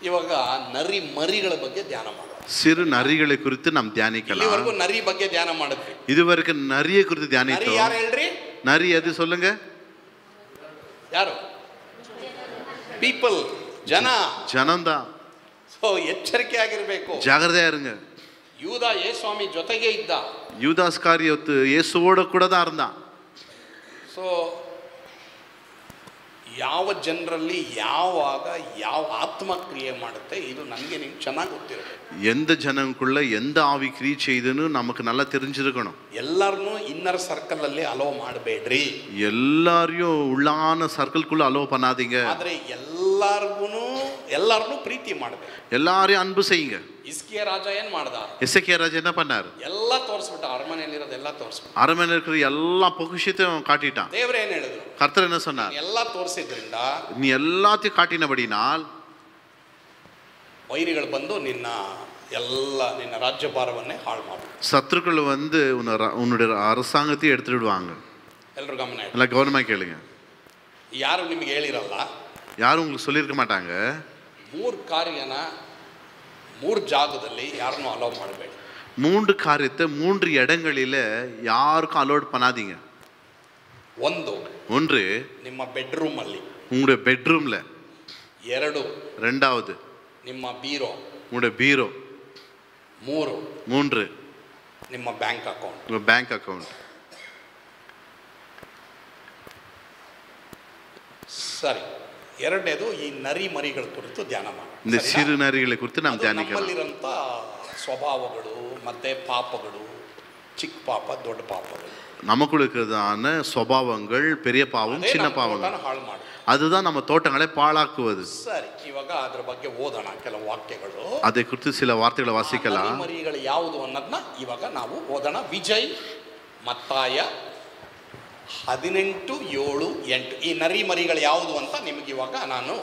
ಇವಾಗ ನರಿ ಮರಿಗಳ ಬಗ್ಗೆ ಧ್ಯಾನ ಮಾಡೋಣ. சிறு நரிகளை குறித்து நாம் தியானிக்கலாம். ಇಲ್ಲಿವರೆಗೂ ನರಿ ಬಗ್ಗೆ ಧ್ಯಾನ ಮಾಡಿದ್ವಿ. இதுவரைக்கும் நரியை குறித்து ನರಿ தியானித்தோம். ಯಾರು ಹೇಳ್ರಿ? நரி எது சொல்லுங்க? ಯಾರು? ಪೀಪಲ್, ಜನ. ஜனம்தான். ಸೊ ಎಚ್ಚರಿಕೆ ಆಗಿರ್ಬೇಕು, ஜாகிரதையா இருங்க. ಯೂದ ಯೇಸುಸ್ವಾಮಿ ಜೊತೆಗೆ ಇದ್ದ. யூதாஸ்காரியோத்து இயேசுவோட கூட தான் இருந்தான். ಸೊ ಯಾವ ಜನರಲ್ಲಿ ಯಾವಾಗ ಯಾವ ಆತ್ಮಕ್ರಿಯೆ ಮಾಡುತ್ತೆ ಇದು ನನಗೆ ನೀವು ಚೆನ್ನಾಗಿ ಗೊತ್ತಿರಬೇಕು. எந்த ஜனங்களுக்குள்ள எந்த ஆவி கிரியை செய்துன்னு நமக்கு நல்லா தெரிஞ்சிருக்கணும். ಎಲ್ಲರನ್ನೂ ಇನ್ನರ್ ಸರ್ಕಲ್ ಅಲ್ಲಿ ಅಲೋ ಮಾಡಬೇಡ್ರಿ. எல்லாரையும் உள்ளான சர்க்கிள்குள்ள அலோ பண்ணாதீங்க. ಆದ್ರೆ ಎಲ್ಲಾರನ್ನೂ ಪ್ರೀತಿ ಮಾಡಬೇಕು. எல்லாரையும் அன்பு செய்யுங்க. ಇಸ್ಕಿಯ ರಾಜ ಏನ್ ಮಾಡ್ದ? எசேக்கியா ராஜா என்ன பண்ணாரு? ಎಲ್ಲ ತೋರಿಸ್ಬಿಟ್ಟ, ಅರಮನೆಯಲ್ಲಿ ಇರೋದೆಲ್ಲ ತೋರಿಸ್ಬಿಟ್ಟ. அரமனையில் இருக்கிற எல்லா பொக்கிஷத்தையும் காட்டிட்டான். ದೇವರು ಏನ್ ಹೇಳಿದ್ರು? கர்த்தர் என்ன சொன்னார்? ಎಲ್ಲ ತೋರಿಸಿದ್ರಿಂದ நீ எல்லாத்தையும் காட்டினபடினால் ವೈರಿಗಳು ಬಂದು ನಿನ್ನ ರಾಜ್ಯಭಾರವನ್ನೇ ಹಾಳು ಮಾಡಿ, சத்துருக்கள் வந்து உன்னுடைய அரசாங்கத்தையும் எடுத்துட்டு விடுவாங்க. ಎಲ್ಲರೂ ಗಮನ ಇಡಿ. எல்லாம் கவனமா கேளுங்க. ಯಾರು ನಿಮಗೆ ಹೇಳಿರಲ್ಲ, யாரும் உங்களுக்கு சொல்லியிருக்க மாட்டாங்க. 3 ಕಾರ್ಯನ 3 ಜಾಗದಲ್ಲಿ ಯಾರನ್ನೂ ಅಲೋ ಮಾಡಬೇಡಿ. 3 காரியத்தை 3 இடங்களில யாருக்கும் அலோட் பண்ணாதீங்க. ஒன்று ನಿಮ್ಮ ಬೆಡ್ರೂಮ್ ಅಲ್ಲಿ, உங்களுடைய பெட்ரூம்ல. 2 ரெண்டாவது ನಿಮ್ಮ ಬೀರೋ, உங்களுடைய பீரோ. 3 ನಿಮ್ಮ ಬ್ಯಾಂಕ್ ಅಕೌಂಟ್, உங்க பேங்க் அக்கவுண்ட். ಸರಿ. 2ನೇದು ಈ ನರಿ ಮರಿಗಳ ಕುರಿತು ಧ್ಯಾನ ಮಾಡಿ. இந்த சிறு நரிகளை குறித்து நாம் தியானிக்கலாம். ನಮ್ಮಲ್ಲಿರಂತ ಸ್ವಭಾವಗಳು ಮತ್ತೆ ಪಾಪಗಳು, ಚಿಕ್ಕ ಪಾಪ ದೊಡ್ಡ ಪಾಪಗಳು, நமக்குள்ள இருக்கிறதான சுபாவங்கள், பெரிய பாவம் சின்ன பாவங்கள், ಹಾಳು ಮಾಡಿ அதுதான் நம்ம தோட்டங்களை பாழாக்குவது. ಸರಿ, ಇವಾಗ ಅದರ ಬಗ್ಗೆ ಓದೋಣ ಕೆಲವು ವಾಕ್ಯಗಳು. அதை குறித்து சில வார்த்தைகளை வாசிக்கலாம். ಮರಿಗಳು ಯಾವುದು ಅನ್ನೋದನ್ನ ಇವಾಗ ನಾವು ಓದೋಣ. ವಿಜಯ್, ಮತ್ತಾಯ 18, 7, 8 ಈ ನರಿ ಮರಿಗಳು ಯಾವುದು ಅಂತ ನಿಮಗೆ ಇವಾಗ ನಾನು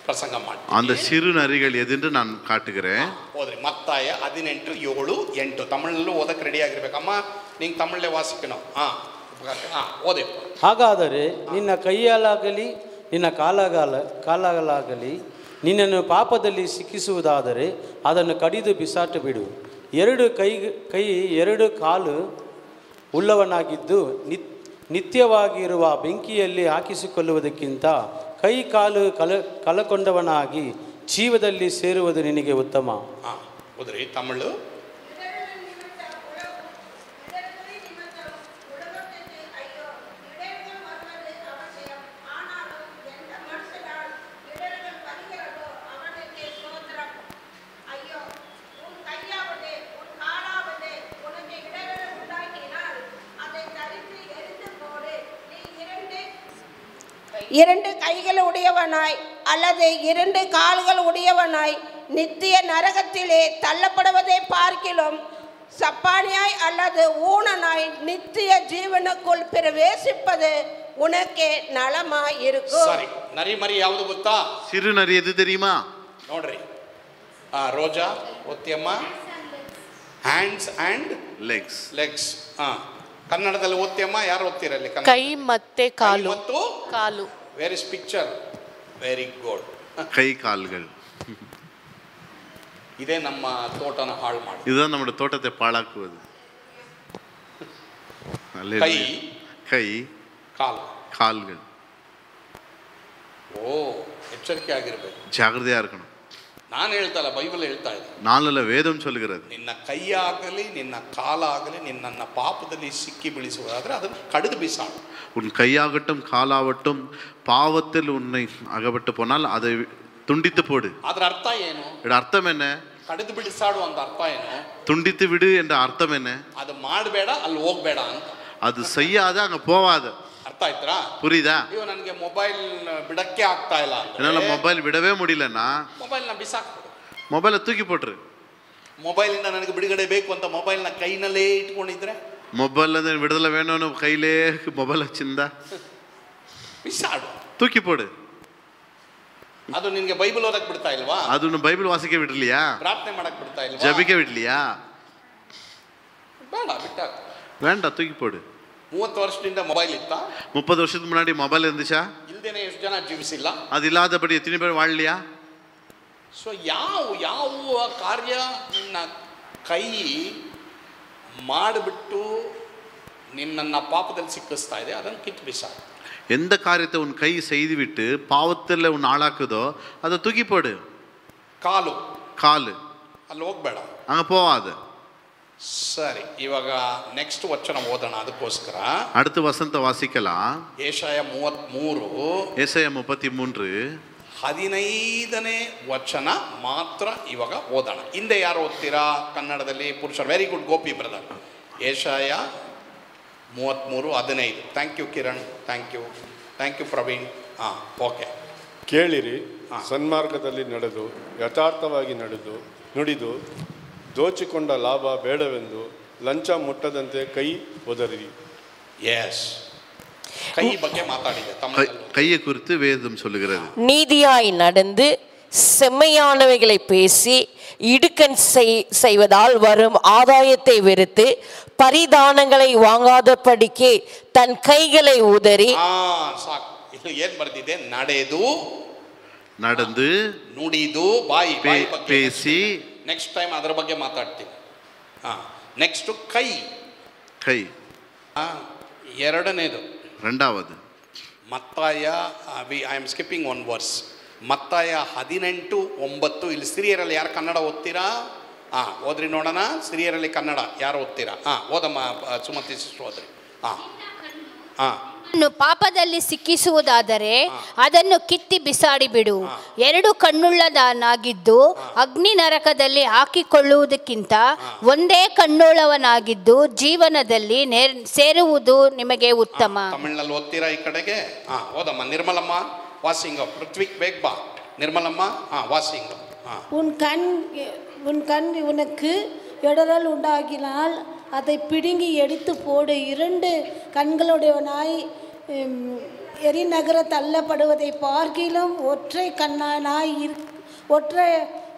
ಪ್ರಸಂಗ ಮಾಡ್ತೀನಿ. அந்த சிறு நரிகள் எதுன்னு நான் காட்டுகிறேன். ಓದ್ರಿ. ಮತ್ತಾಯ 18, 7, 8 ತಮಿಳಲ್ಲೂ ಓದಕ್ಕೆ ರೆಡಿ ಆಗಿರ್ಬೇಕಮ್ಮ. ನಿಂಗೆ ತಮಿಳಲ್ಲೇ ವಾಸಿಕನು. ಓದೆ. ಹಾಗಾದರೆ ನಿನ್ನ ಕೈಯಲ್ಲಾಗಲಿ ನಿನ್ನ ಕಾಲಾಗಲಾಗಲಿ ನಿನ್ನನ್ನು ಪಾಪದಲ್ಲಿ ಸಿಕ್ಕಿಸುವುದಾದರೆ ಅದನ್ನು ಕಡಿದು ಬಿಸಾಟು ಬಿಡು. 2 ಕೈ 2 ಕಾಲು ಉಳ್ಳವನಾಗಿದ್ದು ನಿತ್ಯವಾಗಿರುವ ಬೆಂಕಿಯಲ್ಲಿ ಹಾಕಿಸಿಕೊಳ್ಳುವುದಕ್ಕಿಂತ ಕೈ ಕಾಲು ಕಳಕೊಂಡವನಾಗಿ ಜೀವದಲ್ಲಿ ಸೇರುವುದು ನಿನಗೆ ಉತ್ತಮ. ಓದ್ರಿ ತಮಿಳು. இரண்டு கைகள் உடையவனாய் அல்லது 2 கால்கள் உடையவனாய் நித்திய நரகத்திலே தள்ளப்படுவதை பார்க்கிலும் சப்பானியாய் அல்லது ஊனனாய் நித்திய ஜீவனுக்குள் பிரவேசிப்பது உனக்கு நலமாய் இருக்கும். ಸರಿ, ನರಿ ಮರಿ ಯಾವುದು ಗೊತ್ತಾ? சிறு நரி எது தெரியுமா? ನೋಡ್ರಿ. ರೋಜಾ ಓದ್ತಿಯಮ್ಮ. Hands and legs. ಕನ್ನಡದಲ್ಲಿ ಓದ್ತಿಯಮ್ಮ. ಯಾರು ಓದ್ತೀರಲ್ಲಿ? ಕೈ ಮತ್ತೆ ಕಾಲು. ಕಾಲು. Where is picture? Very good. கை கால்கள். ಇದೇ ನಮ್ಮ ತೋಟನ ಹಾಳು ಮಾಡಿ. இதுதான் நம்முடைய தோட்டத்தை பாழாக்குவது. கை கால்கள். ಓ, ಎಚ್ಚರಿಕೆ ಆಗಿರ್ಬೇಕು, ஜாகிரதையா இருக்கணும். ನಾನು ಹೇಳ್ತಾ ಇಲ್ಲ, ಬೈಬಲ್ ಹೇಳ್ತಾ ಇದೆ. ನಾನಲ್ಲ, ವೇದಂ சொல்லுகிறது. ನಿನ್ನ ಕೈಯಾಗಲಿ ನಿನ್ನ ಕಾಲಾಗಲಿ ನಿನ್ನನ್ನು ಪಾಪದಲ್ಲಿ ಸಿಕ್ಕಿ ಬೀಳಿಸುವುದಾದ್ರೆ ಅದನ್ನು ಕಡಿದು ಬಿಸಾಡು. உன் கையாகட்டும் காலாகட்டும் பாவத்தில் உன்னை அகப்பட்டு போனால் அதை துண்டித்து போடு. ಅದರ ಅರ್ಥ ಏನು? ಇದರ ಅರ್ಥம் என்ன? ಕಡಿದು ಬಿಡಿಸಾಡು ಅಂತ ಅರ್ಥ ಏನು? துண்டித்து விடு என்ற அர்த்தம் என்ன? ಅದು ಮಾಡಬೇಡ, ಅಲ್ಲಿ ಹೋಗಬೇಡ ಅಂತ. அது செய்யாத, அங்க போவாத. ಅರ್ಥ ಆಯ್ತಾ? புரியுதா? ಅಯ್ಯೋ ನನಗೆ ಮೊಬೈಲ್ ಬಿಡಕ್ಕೆ ಆಗ್ತಾ ಇಲ್ಲ, என்னால ಮೊಬೈಲ್ ಬಿಡவே முடியலன்னா ಮೊಬೈಲ್ನ ಬಿಸಾಕ್ಬಿಡು. ಮೊಬೈಲ್ ತೂಕಿ போட்டுரு. ಮೊಬೈಲಿಂದ ನನಗೆ ಬಿಡುಗಡೆ ಬೇಕು ಅಂತ ಮೊಬೈಲ್ನ ಕೈನಲ್ಲೇ ಇಟ್ಕೊಂಡಿದ್ರೆ, ಮೊಬೈಲ್ விடுதலை வேணும்னு கையிலே ಮೊಬೈಲ್ வச்சிருந்தா ಬಿಸಾಡು, தூக்கி போடு. ಅದು ನಿನಗೆ ಬೈಬಲ್ ಓದಕ್ಕೆ ಬಿಡ್ತಾ ಇಲ್ವಾ? ಅದು ಬೈಬಲ್ ವಾಸಿಕೆ ಬಿಡ್ಲಿಯಾ? ಪ್ರಾರ್ಥನೆ ಮಾಡಕ್ಕೆ ಬಿಡ್ತಾ ಇಲ್ವಾ? ಜಪಿಕೆ ಬಿಡ್ಲಿಯಾ? ಬೇಡ, ಬಿಟ್ಟಾಕು. வேண்டா, தூக்கி போடு. 30 ವರ್ಷದಿಂದ ಮೊಬೈಲ್ ಇತ್ತಾ? 30 வருஷத்துக்கு முன்னாடி ಮೊಬೈಲ್ இருந்துச்சா? ಇಲ್ದೇನೆ ಎಷ್ಟು ಜನ ಜೀವಿಸಿಲ್ಲ? அது இல்லாதபடி எத்தனை பேர் வாழலையா? ಸೊ ಯಾವ ಕಾರ್ಯ ನಿನ್ನ ಕೈ ಮಾಡಿಬಿಟ್ಟು ನಿನ್ನನ್ನು ಪಾಪದಲ್ಲಿ ಸಿಕ್ಕಿಸ್ತಾ ಇದೆ ಅದನ್ನು ಕಿತ್ತು ಬಿಸಾಡು. எந்த காரியத்தை உன் கை செய்து விட்டு பாவத்தில் உன் ஆளாக்குதோ அதை தூக்கி போடு. ಕಾಲು காலு ಅಲ್ಲಿ ಹೋಗ್ಬೇಡ, அங்கே போவாது. ಸರಿ, ಇವಾಗ ನೆಕ್ಸ್ಟ್ ವಚನ ಓದೋಣ. ಅದಕ್ಕೋಸ್ಕರ அடுத்து வசனத்தை வாசிக்கலாம். ಏಷಾಯ 33 ஏசாயா 33 15ನೇ ವಚನ ಮಾತ್ರ ಇವಾಗ ಓದೋಣ. ಹಿಂದೆ ಯಾರು ಓದ್ತೀರಾ ಕನ್ನಡದಲ್ಲಿ ಪುರುಷರು? Very good Gopi brother. Isaiah 33:15. Thank you Kiran, thank you Praveen. ಹಾಂ, ಓಕೆ. ಕೇಳಿರಿ, ಸನ್ಮಾರ್ಗದಲ್ಲಿ ನಡೆದು ಯಥಾರ್ಥವಾಗಿ ನುಡಿದು ದೋಚಿಕೊಂಡ ಲಾಭ ಬೇಡವೆಂದು ಲಂಚ ಮುಟ್ಟದಂತೆ ಕೈ ಒದರಿರಿ. ಎಸ್, ಕೈ ಬಗ್ಗೆ ಮಾತಾಡಿದೆ. கையை குறித்து வேதம் சொல்லுகிறது. நீதியாய் நடந்து செம்மையானவைகளை பேசி இடுக்கண் செய்வதால் வரும் ஆதாயத்தை வெறுத்து பரிதானங்களை வாங்காதபடிக்கு தன் கைகளை உதறி. ಸಾಕು, ಏನ್ ಬರ್ದಿದೆ? நடந்து ನುಡಿದು ಬಾಯಿ பேசி. ನೆಕ್ಸ್ಟ್ ಟೈಮ್ ಅದರ ಬಗ್ಗೆ ಮಾತಾಡ್ತೀನಿ. ನೆಕ್ಸ್ಟ್ ಕೈ. ಎರಡನೇದು ரெண்டாவது ಮತ್ತಾಯ, I am skipping one verse. ಮತ್ತಾಯ 18:9. ಇಲ್ಲಿ ಸ್ತ್ರೀಯರಲ್ಲಿ ಯಾರು ಕನ್ನಡ ಓದ್ತೀರಾ? ಓದ್ರಿ ನೋಡೋಣ. ಸ್ತ್ರೀಯರಲ್ಲಿ ಕನ್ನಡ ಯಾರು ಓದ್ತೀರಾ? ಓದಮ್ಮ ಸುಮತಿ ಸಿಸ್ಟರ್, ಓದ್ರಿ. ಪಾಪದಲ್ಲಿ ಸಿಕ್ಕಿಸುವುದಾದರೆ ಅದನ್ನು ಕಿತ್ತಿ ಬಿಸಾಡಿ ಬಿಡು. ಎರಡು ಕಣ್ಣುಳ್ಳವನಾಗಿದ್ದು ಅಗ್ನಿ ನರಕದಲ್ಲಿ ಹಾಕಿಕೊಳ್ಳುವುದಕ್ಕಿಂತ ಒಂದೇ ಕಣ್ಣುಳ್ಳವನಾಗಿದ್ದು ಜೀವನದಲ್ಲಿ ಸೇರುವುದು ನಿಮಗೆ ಉತ್ತಮ. ತಮಿಳಿನಲ್ಲಿ ಓದ್ತೀರಾ ಈ ಕಡೆಗೆ? ಓದಮ್ಮ. ನಿರ್ಮಲಮ್ಮ ವಾಸಿಂಗ. ಪೃಥ್ವಿ ಬೇಗ ಬಾ. ನಿರ್ಮಲಮ್ಮ ವಾಸಿಂಗ. உன் கண் உனக்கு இடரல் உண்டாகினால் அதை பிடுங்கி எடுத்து போடு. இரண்டு கண்களுடையவனாய் எரிநகர தள்ளப்படுவதை பார்க்கிலும் ஒற்றை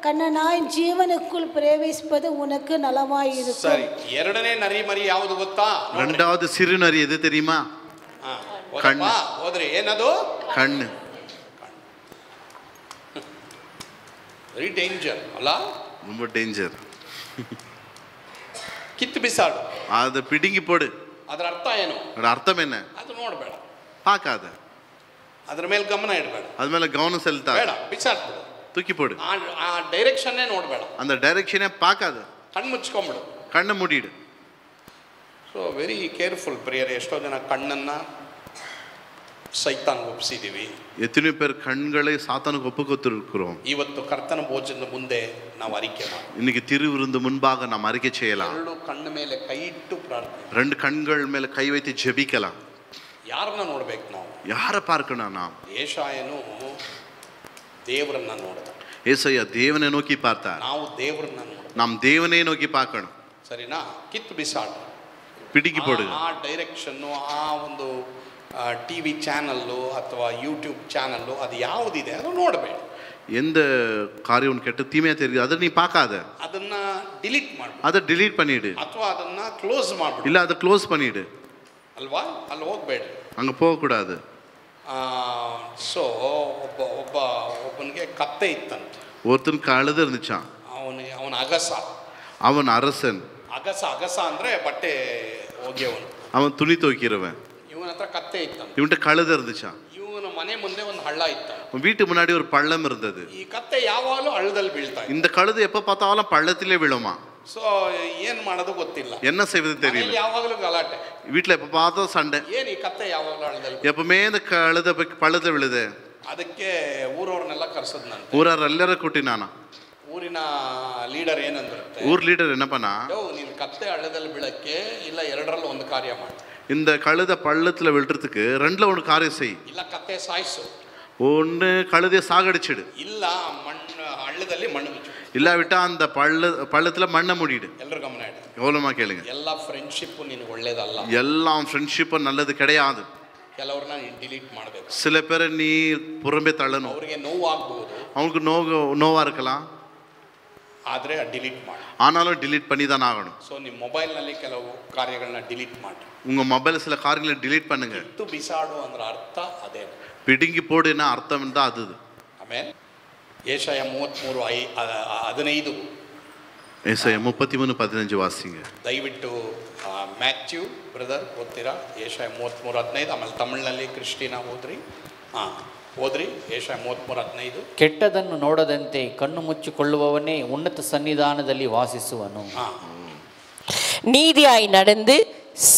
கண்ணனாய் ஜீவனுக்குள் பிரவேசிப்பது உனக்கு நலமாயிருக்கும். சரி, ಎರಡನೇ ನರಿ ಮರಿ ಯಾವುದು ಗೊತ್ತಾ? ரெண்டாவது சிறு நரி எது தெரியுமா? ಕಣ್ಣು. ಹೋದ್ರಿ, ಏನದು? ಕಣ್ಣು. ವೆರಿ ಡೇಂಜರ್ ಅಲ್ಲ? ரொம்ப ಡೇಂಜರ್. ಕಿತ್ತು ಬಿಸಾಡು. அதை பிடுங்கி போடு. ಅದರ ಅರ್ಥ ಏನು? ಅರ್ಥம் என்ன? ಅದು ನೋಡಬೇಡ, பார்க்காத. ಅದರ ಮೇಲೆ ಗಮನ ಇಡಬೇಡ, அது மேல கவனம் செலுத்தாத. ಬೇಡ, ಬಿಸಾಡ್ಬಿಡು, தூக்கி போடு. ಆ ಡೈರೆಕ್ಷನ್ನೇ ನೋಡಬೇಡ, அந்த டைரக்ஷனே பார்க்காத. ಕಣ್ಣು ಮುಚ್ಕೊಂಬಿಡು, ಕಣ್ಣು ಮೂಡಿಡು. ಸೊ ವೆರಿ ಕೇರ್ಫುಲ್ ಪ್ರಿಯರೇ. ಎಷ್ಟೋ ಜನ ಕಣ್ಣನ್ನ ಸೈತಾನ್ಗೆ ಒಪ್ಪಿಸಿದ್ದೀವಿ. ಎತ್ತನೆ ಪೇರ್ ಕಣ್ಗಳೇ ಸಾತಾನಿಗೆ ಒಪ್ಪುಕೊತ್ತಿರುக்கிறோம். ಇವತ್ತು ಕರ್ತನ ಭೋಜನದ ಮುಂದೆ ನಾವು ಅರಿಕೆ ಮಾಡಿ, இன்னைக்கு திருவிருந்து முன்பாக நாம் அறிக்கை செய்யலாம். ಎರಡು ಕಣ್ಣು ಮೇಲೆ ಕೈ ಇಟ್ಟು ಪ್ರಾರ್ಥನೆ, ரெண்டு கண்கள் மேல கை வைத்து ஜெபிக்கலாம். ಯಾರನ್ನ ನೋಡ್ಬೇಕು ನಾವು? ಯಾರ பார்க்கணும் நாம்? ಏಷಾಯನು ದೇವರನ್ನ ನೋಡಿದ. ஏசாயா தேவனை நோக்கி பார்த்தார். ನಾವು ದೇವರನ್ನ ನೋಡ, நாம் தேவனை நோக்கி பார்க்கணும். ಸರಿನಾ? ಕಿತ್ತು ಬಿಸಾಡ, பிடிக்கி போடுங்க. ಆ ಡೈರೆಕ್ಷನ್ನು, ಆ ಒಂದು ಟಿವಿ ಚಾನಲ್ಲು ಅಥವಾ ಯೂಟ್ಯೂಬ್ ಚಾನಲ್ಲು ಅದು ಯಾವುದಿದೆ ಅದು ನೋಡಬೇಡ. எந்த காரியம் கெட்ட தீமையா தெரியுது அதை நீ பார்க்காத. ಅದನ್ನ ಡಿಲೀಟ್ ಮಾಡು, அதை ಡಿಲೀಟ್ பண்ணிடு. ಅಥವಾ ಅದನ್ನ ಕ್ಲೋಸ್ ಮಾಡು, ಇಲ್ಲ அதை க்ளோஸ் பண்ணிடு. ಅಲ್ವಾ? ಅಲ್ಲಿ ಹೋಗ್ಬೇಡ, அங்க போக கூடாது. ಸೊ ಒಬ್ಬನಿಗೆ ಕತ್ತೆ ಇತ್ತಂತೆ. ஒருத்தனுக்கு அழுது இருந்துச்சான். ಅವನ ಅಗಸ, அவன் அரசன். ಅಗಸ ಅಂದ್ರೆ ಬಟ್ಟೆ ಒಗೆಯವನು, அவன் துணி துவைக்கிறவன். ಇವನ ಹತ್ರ ಕತ್ತೆ ಇತ್ತಂತೆ, இவன்கிட்ட கழுது இருந்துச்சான். ಇವನ ಮನೆ ಮುಂದೆ ಒಂದು ಹಳ್ಳ ಇತ್ತ, வீட்டு முன்னாடி ஒரு பள்ளம் இருந்தது. ಈ ಕತ್ತೆ ಯಾವಾಗಲೂ ಹಳ್ಳದಲ್ಲಿ ಬೀಳ್ತಾ ಇತ್ತು. இந்த கழுது எப்ப பார்த்தாலும் பள்ளத்திலே விழுமா. ಸೊ ಏನ್ ಮಾಡೋದು ಗೊತ್ತಿಲ್ಲ, என்ன செய்வது தெரியல. ಯಾವಾಗಲೂ ಗಲಾಟೆ, வீட்டுல எப்ப பார்த்தாலும் சண்டை. ಏನ್ ಈ ಕತ್ತೆ ಯಾವಾಗಲೂ ಹಳ್ಳದಲ್ಲಿ, எப்பவுமே இந்த கழுத பள்ளத்துல விழுது. ಅದಕ್ಕೆ ಊರವ್ರನ್ನೆಲ್ಲ ಕರ್ಸದ್ನಂತೆ. ஊராரெல்லர கூட்டி நானா. ಊರಿನ ಲೀಡರ್ ಏನಂದ್ರೆ, ஊர் ಲೀಡರ್ என்ன பண்ணா, ನೀನ್ ಕತ್ತೆ ಹಳ್ಳದಲ್ಲಿ ಬೀಳಕ್ಕೆ ಇಲ್ಲ ಎರಡರಲ್ಲಿ ಒಂದು ಕಾರ್ಯ ಮಾಡಿ, இந்த கழுத பள்ளத்துல விழுறதுக்கு ரெண்டுல ஒன்று காரியம் செய். ಇಲ್ಲ ಕತ್ತೆ ಸಾಯಿಸು, ஒன்று கழுதைய சாகடிச்சிடு, ಇಲ್ಲ ಮಣ್ಣು ಹಳ್ಳದಲ್ಲಿ ಮಣ್ಣು ಬಿಚ್ಚು, இல்லாவிட்டா அந்த பள்ளத்துல மண்ணை மூடிடு. ಎಲ್ಲರೂ ಗಮನ ಇಡಿ, கவனமா கேளுங்க. ಎಲ್ಲ ಫ್ರೆಂಡ್ಶಿಪ್ ನಿನಗೆ ಒಳ್ಳೇದಲ್ಲ, எல்லாம் ஃப்ரெண்ட்ஷிப்பும் நல்லது கிடையாது. ಕೆಲವ್ರನ್ನ ನೀನು ಡಿಲೀಟ್ ಮಾಡಬೇಕು. சில பேரை நீ புறம்பே தள்ளணும். ಅವರಿಗೆ ನೋವು ಆಗ್ಬಹುದು, அவங்களுக்கு நோவா இருக்கலாம், ಆದ್ರೆ ಡಿಲೀಟ್ ಮಾಡಿ. ஆனாலும் டிலீட் பண்ணி தான் ஆகணும். ಸೊ ನಿಮ್ಮ ಮೊಬೈಲ್ನಲ್ಲಿ ಕೆಲವು ಕಾರ್ಯಗಳನ್ನ ಡಿಲೀಟ್ ಮಾಡಿ, உங்க மொபைல் சில காரியங்களை டிலீட் பண்ணுங்க. ಕಿತ್ತು ಬಿಸಾಡು ಅಂದ್ರೆ ಅರ್ಥ ಅದೇ, பிடுங்கி போடுன்னா அர்த்தம் தான் அது. ಆಮೇಲೆ ಏಷಾಯ 33:15 ஏசாயா 33:15 வாசிங்க. ದಯವಿಟ್ಟು ಮ್ಯಾಥ್ಯೂ ಬ್ರದರ್ ಓದ್ತೀರಾ? ಏಷಾಯ 33:15. ಆಮೇಲೆ ತಮಿಳಿನಲ್ಲಿ ಕ್ರಿಸ್ಟಿನಾ ಓದ್ರಿ. ಓದ್ರಿ ಏಷಾಯ 33:15. ಕೆಟ್ಟದನ್ನು ನೋಡದಂತೆ ಕಣ್ಣು ಮುಚ್ಚಿಕೊಳ್ಳುವವನೇ ಉನ್ನತ ಸನ್ನಿಧಾನದಲ್ಲಿ ವಾಸಿಸುವನು. நீதியாய் நடந்து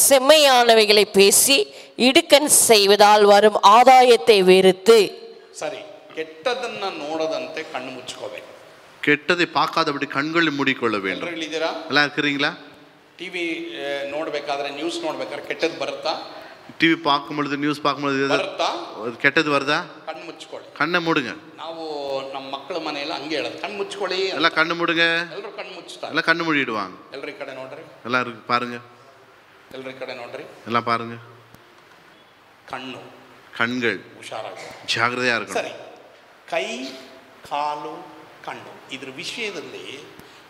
செம்மையானவைகளை பேசி இடுக்கண் செய்வதால் வரும் ஆதாயத்தை வெறுத்து. ಸರಿ, ಕೆಟ್ಟದನ್ನ ನೋಡದಂತೆ ಕಣ್ಣು ಮುಚ್ಕೋಬೇಕು. ಕೆಟ್ಟதை பார்க்காதபடி கண்களை மூடிக்கொள்ள வேண்டும். ಇದ್ದೀರಾ? எல்லாம் இருக்கிறீங்களா? ಟಿವಿ ನೋಡ್ಬೇಕಾದ್ರೆ, ನ್ಯೂಸ್ ನೋಡ್ಬೇಕಾದ್ರೆ ಕೆಟ್ಟದ್ದು ಬರುತ್ತಾ? டிவி பார்க்கும்பொழுது, நியூஸ் பார்க்கும்பொழுது ಬರುತ್ತಾ? ಕೆಟ್ಟದ್ದು வருதா? ಕಣ್ಣು ಮುಚ್ಕೊಳ್ಳಿ. கண்ணை மூடுங்க. ನಾವು ನಮ್ಮ ಮಕ್ಕಳ ಮನೆಯಲ್ಲ ಹಂಗೆ ಹೇಳೋದು, ಕಣ್ಣು ಮುಚ್ಕೊಳ್ಳಿ. எல்லாம் கண்ணு மூடுங்க. ಎಲ್ಲರೂ ಕಣ್ಣು ಮುಚ್ತಾರೆ. எல்லாம் கண்ணு மூடிடுவாங்க. ಎಲ್ಲರ ಕಡೆ ನೋಡ್ರಿ. எல்லாரும் பாருங்க. ಎಲ್ಲರ ಕಡೆ ನೋಡ್ರಿ. எல்லாம் பாருங்க. ಕಣ್ಣು, கண்கள் ಹುಷಾರಾಗಿ, ಜಾಗ್ರತೆயா இருக்கணும். ಸರಿ, ಕೈ, ಕಾಲು, ಕಣ್ಣು, ಇದ್ರ ವಿಷಯದಲ್ಲಿ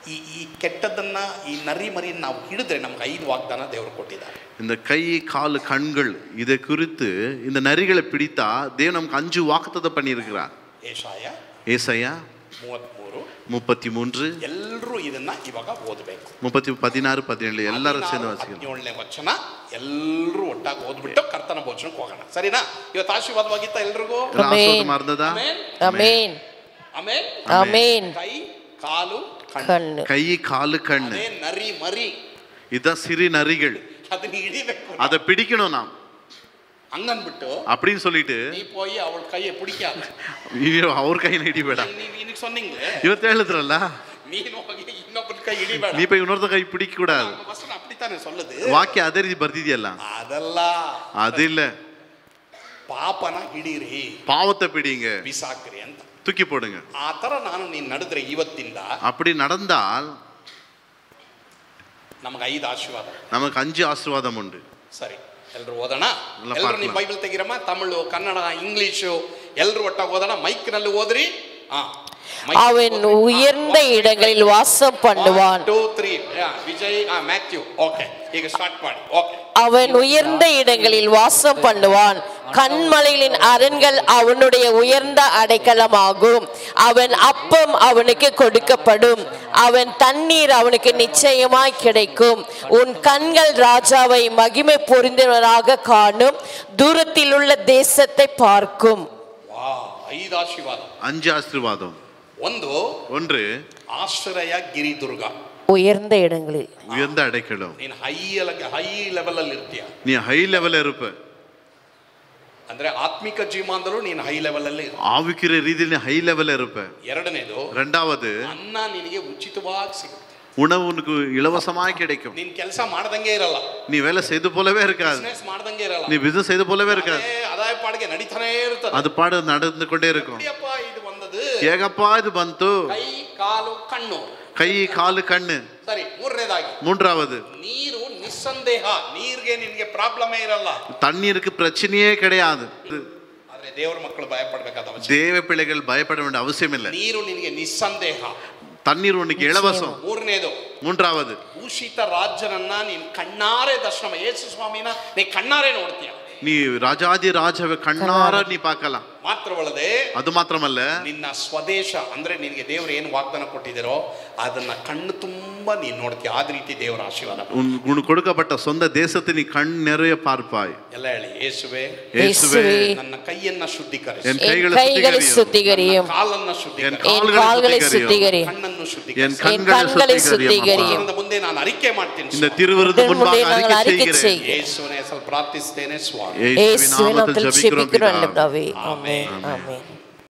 ಈ ಕೆಟ್ಟದನ್ನ, ಈ ನರಿ ಮರಿಯನ್ನು ನಾವು ಹಿಡಿದ್ರೆ ನಮ್ಗೆ 5 ವಾಗ್ದಾನ ದೇವರು ಕೊಟ್ಟಿದ್ದಾರೆ. இந்த கை கால் கண்கள் இதை குறித்து இந்த நரிகளை பிடித்தா தேவன் நமக்கு 5 வாக்குத்தத்தம் பண்ணியிருக்கிறார். ஏசாயா 33 ಎಲ್ಲರೂ ಇದನ್ನ ಇವಾಗ ಓದಬೇಕು. 16, 17 ಎಲ್ಲರೂ ಸೇರಿ ವಾಸಿಸಬೇಕು. 17ನೇ ವಚನ ಎಲ್ಲರೂ ಒಟ್ಟಾಗಿ ಓದ್ಬಿಟ್ಟು ಕರ್ತನ ಭೋಜನಕ್ಕೆ ಹೋಗೋಣ. ಸರಿನಾ? ಇವತ್ತು ಆಶೀರ್ವಾದವಾಗಿತ್ತಾ ಎಲ್ರಿಗೂ? ಆಶೀರ್ವಾದ ಮಾಡ್ದದಾ? Amen amen amen. ಕೈ, ಕಾಲು, ಕಣ್ಣು. ಕೈ, ಕಾಲು, ಕಣ್ಣು. ಅದೇ ನರಿ ಮರಿ. இதான் சிறு நரிகள். ಅದನ್ನ ಹಿಡಿಬೇಕು. அதை பிடிக்கணும் நாம். ಹಂಗನ್ಬಿಟ್ಟು அப்படின்னு சொல்லிட்டு நீ போய் ಅವಳ ಕೈயை பிடிக்காத. ಅವ್ರ ಕೈನ ಹಿಡಿಬೇಡ. ನೀನು சொன்னீங்களே, ಇವತ್ತು ಹೇಳಿದ್ರಲ್ಲ, ನೀನು ಹೋಗಿ ಇನ್ನೊಬ್ಬರ ಕೈ ಹಿಡಿಬೇಡ. நீ போய் இன்னொருத்த கை பிடிக்க கூடாது. ವಚನ அப்படித்தானே சொல்லுது. ವಾಕ್ಯ ಅದೇ ರೀತಿ ಬರ್ತಿದೆಯಲ್ಲ. ಅದಲ್ಲ, ಅದಿಲ್ಲ. ಪಾಪನ ಹಿಡೀರಿ, பாவத்தை பிடிங்க, ಬಿಸಾಕ್ರಿ ಅಂತ தூக்கி போடுங்க. ಆ ತರ ನಾನು ನೀನು ನಡೆದ್ರೆ ಇವತ್ತಿಂದ அப்படி நடந்தால் ನಮಗೆ 5 ಆಶೀರ್ವಾದ, நமக்கு 5 ஆசீர்வாதம் உண்டு. ಸರಿ, ಎಲ್ಲರೂ ಓದೋಣ. ಎಲ್ಲರೂ ನೀವು ಬೈಬಲ್ ತೆಗಿರಮ್ಮ. ತಮಿಳು, ಕನ್ನಡ, ಇಂಗ್ಲಿಷು ಎಲ್ಲರೂ ಒಟ್ಟಾಗಿ ಓದೋಣ. ಮೈಕ್ನಲ್ಲಿ ಓದ್ರಿ. அவன் உயர்ந்த இடங்களில் வாசம் பண்ணுவான். 2 3 ವಿಜಯ್, ಮ್ಯಾಥ್ಯೂ. ಓಕೆ, ಈಗ ಸ್ಟಾರ್ಟ್ ಮಾಡಿ. ಓಕೆ. அவன் உயர்ந்த இடங்களில் வாசம் பண்ணுவான். கண்மலைகளின் அரண்கள் அவனுடைய உயர்ந்த அடைக்கலமாகும். அவன் அப்பம் அவனுக்கு கொடுக்கப்படும். அவன் தண்ணீர் அவனுக்கு நிச்சயமாய் கிடைக்கும். உன் கண்கள் ராஜாவை மகிமை பொருந்தினவராக காணும். தூரத்தில் உள்ள தேசத்தை பார்க்கும். 5 ಆಶೀರ್ವಾದ, 5 ஆசீர்வாதம். ஒன்று ಆಶ್ರಯ ಗಿರಿದುರ್ಗ, உயர்ந்த இடங்களில், உயர்ந்த அடைக்கலம். ನೀನು ಹೈ ಲೆವೆಲ್ ಅಲ್ಲಿ ಇರ್ತೀಯ. நீ ಹೈ ಲೆವೆಲ್ இருப்ப. ಅಂದ್ರೆ ಆತ್ಮಿಕ ಜೀವನದಲ್ಲೂ ನೀನು ಹೈ ಲೆವೆಲ್ ಅಲ್ಲಿ, ಆವಿಕಿರ ರೀತಿಯಲ್ಲಿ ಹೈ ಲೆವೆಲ್ இருப்ப. இரண்டாவது ಅನ್ನ ನಿನಗೆ ಉಚಿತವಾಗಿ ಸಿಗುತ್ತೆ. உணவு உனக்கு இலவசமாய் கிடைக்கும். ನೀನು ಕೆಲಸ ಮಾಡದಂಗೆ ಇರಲ್ಲ. நீ வேலை செய்து போலவே இருக்காது. ಬಿಸಿನೆಸ್ ಮಾಡದಂಗೆ ಇರಲ್ಲ. நீ பிசினஸ் செய்து போலவே இருக்காது. ಆದಾಯ ಪಾಡಿಗೆ ನಡೀತಾನೇ ಇರ್ತದೆ. ಅದು ಪಾಡು ನಡೆದು ಕೊಂಡೇ இருக்கும். ಇದು ಬಂದದು, ಹೇಗಪ್ಪ ಇದು ಬಂತು? ಕೈ, ಕಾಲು, ಕಣ್ಣು. ಕೈ, ಕಾಲು, ಕಣ್ಣು. ಸರಿ, ಮೂರನೇದಾಗಿ ನೀರು ನಿಸ್ಸಂದೇಹ. ನೀರಿಗೆ ನಿನಗೆ ಪ್ರಾಬ್ಲಮೇ ಇರಲ್ಲ. தண்ணீருக்கு பிரச்சனையே கிடையாது. ಆದ್ರೆ ದೇವರ ಮಕ್ಕಳು ಭಯಪಡಬೇಕಾದ ಅವಶ್ಯಕತೆ, தேவ பிள்ளைகள் பயப்பட வேண்டிய அவசியம் இல்லை. ನೀರು ನಿನಗೆ ನಿಸ್ಸಂದೇಹ. தண்ணீர் உனக்கு இலவசம். மூன்றாவது ಭೂಷಿತ ರಾಜನನ್ನ ನೀನು ಕಣ್ಣಾರೆ ದರ್ಶನ, ಯೇಸು ಸ್ವಾಮಿನ ನೀ ಕಣ್ಣಾರೆ ನೋಡ್ತೀಯ. நீ ராஜாதி ராஜாவை கண்ணார நீ பார்க்கலாம். ಮಾತ್ರವಲ್ಲದೆ, ಅದು ಮಾತ್ರವಲ್ಲ, ನಿನ್ನ ಸ್ವದೇಶ ಅಂದ್ರೆ ನಿನಗೆ ದೇವರು ಏನು ವಾಗ್ದಾನ ಕೊಟ್ಟಿದ್ದಾರೋ ಅದನ್ನ ಕಣ್ಣು ತುಂಬಾ ನೀನು ನೋಡ್ತೀಯ. ಆದ ರೀತಿ ದೇವರ ಆಶೀರ್ವಾದ. உனக்கு கொடுக்கப்பட்ட சொந்த தேசத்தை நீ கண் நிறைய பார்ப்பாய். ಎಲ್ಲ ಹೇಳಿ, ಯೇಸುವೇ, ಯೇಸುವೇ, ನನ್ನ ಕೈಯನ್ನ ಶುದ್ಧೀಕರಿಸು, என் கைகளை சுத்திகரியும், ಕಾಲನ್ನ ಶುದ್ಧೀಕರಿಸು, என் கால்களை சுத்திகரியும், ಕಣ್ಣನ್ನು என் ಶುದ್ಧೀಕರಿಸು. கண்களை சுத்திகரியும். ಮುಂದೆ ನಾನು ಅರಿಕೆ ಮಾಡ್ತೀನಿ. இந்த திருவிருந்து முன்பாக அறிக்கை செய்கிறேன். ಯೇಸುವೇ, ಸ್ವಲ್ಪ ಪ್ರಾರ್ಥಿಸ್ತೇನೆ. ಸ್ವಾಮಿ ಯೇಸುವಿನ ನಾಮದಲ್ಲಿ ಜಪಿக்கிறோம். ஆமென்.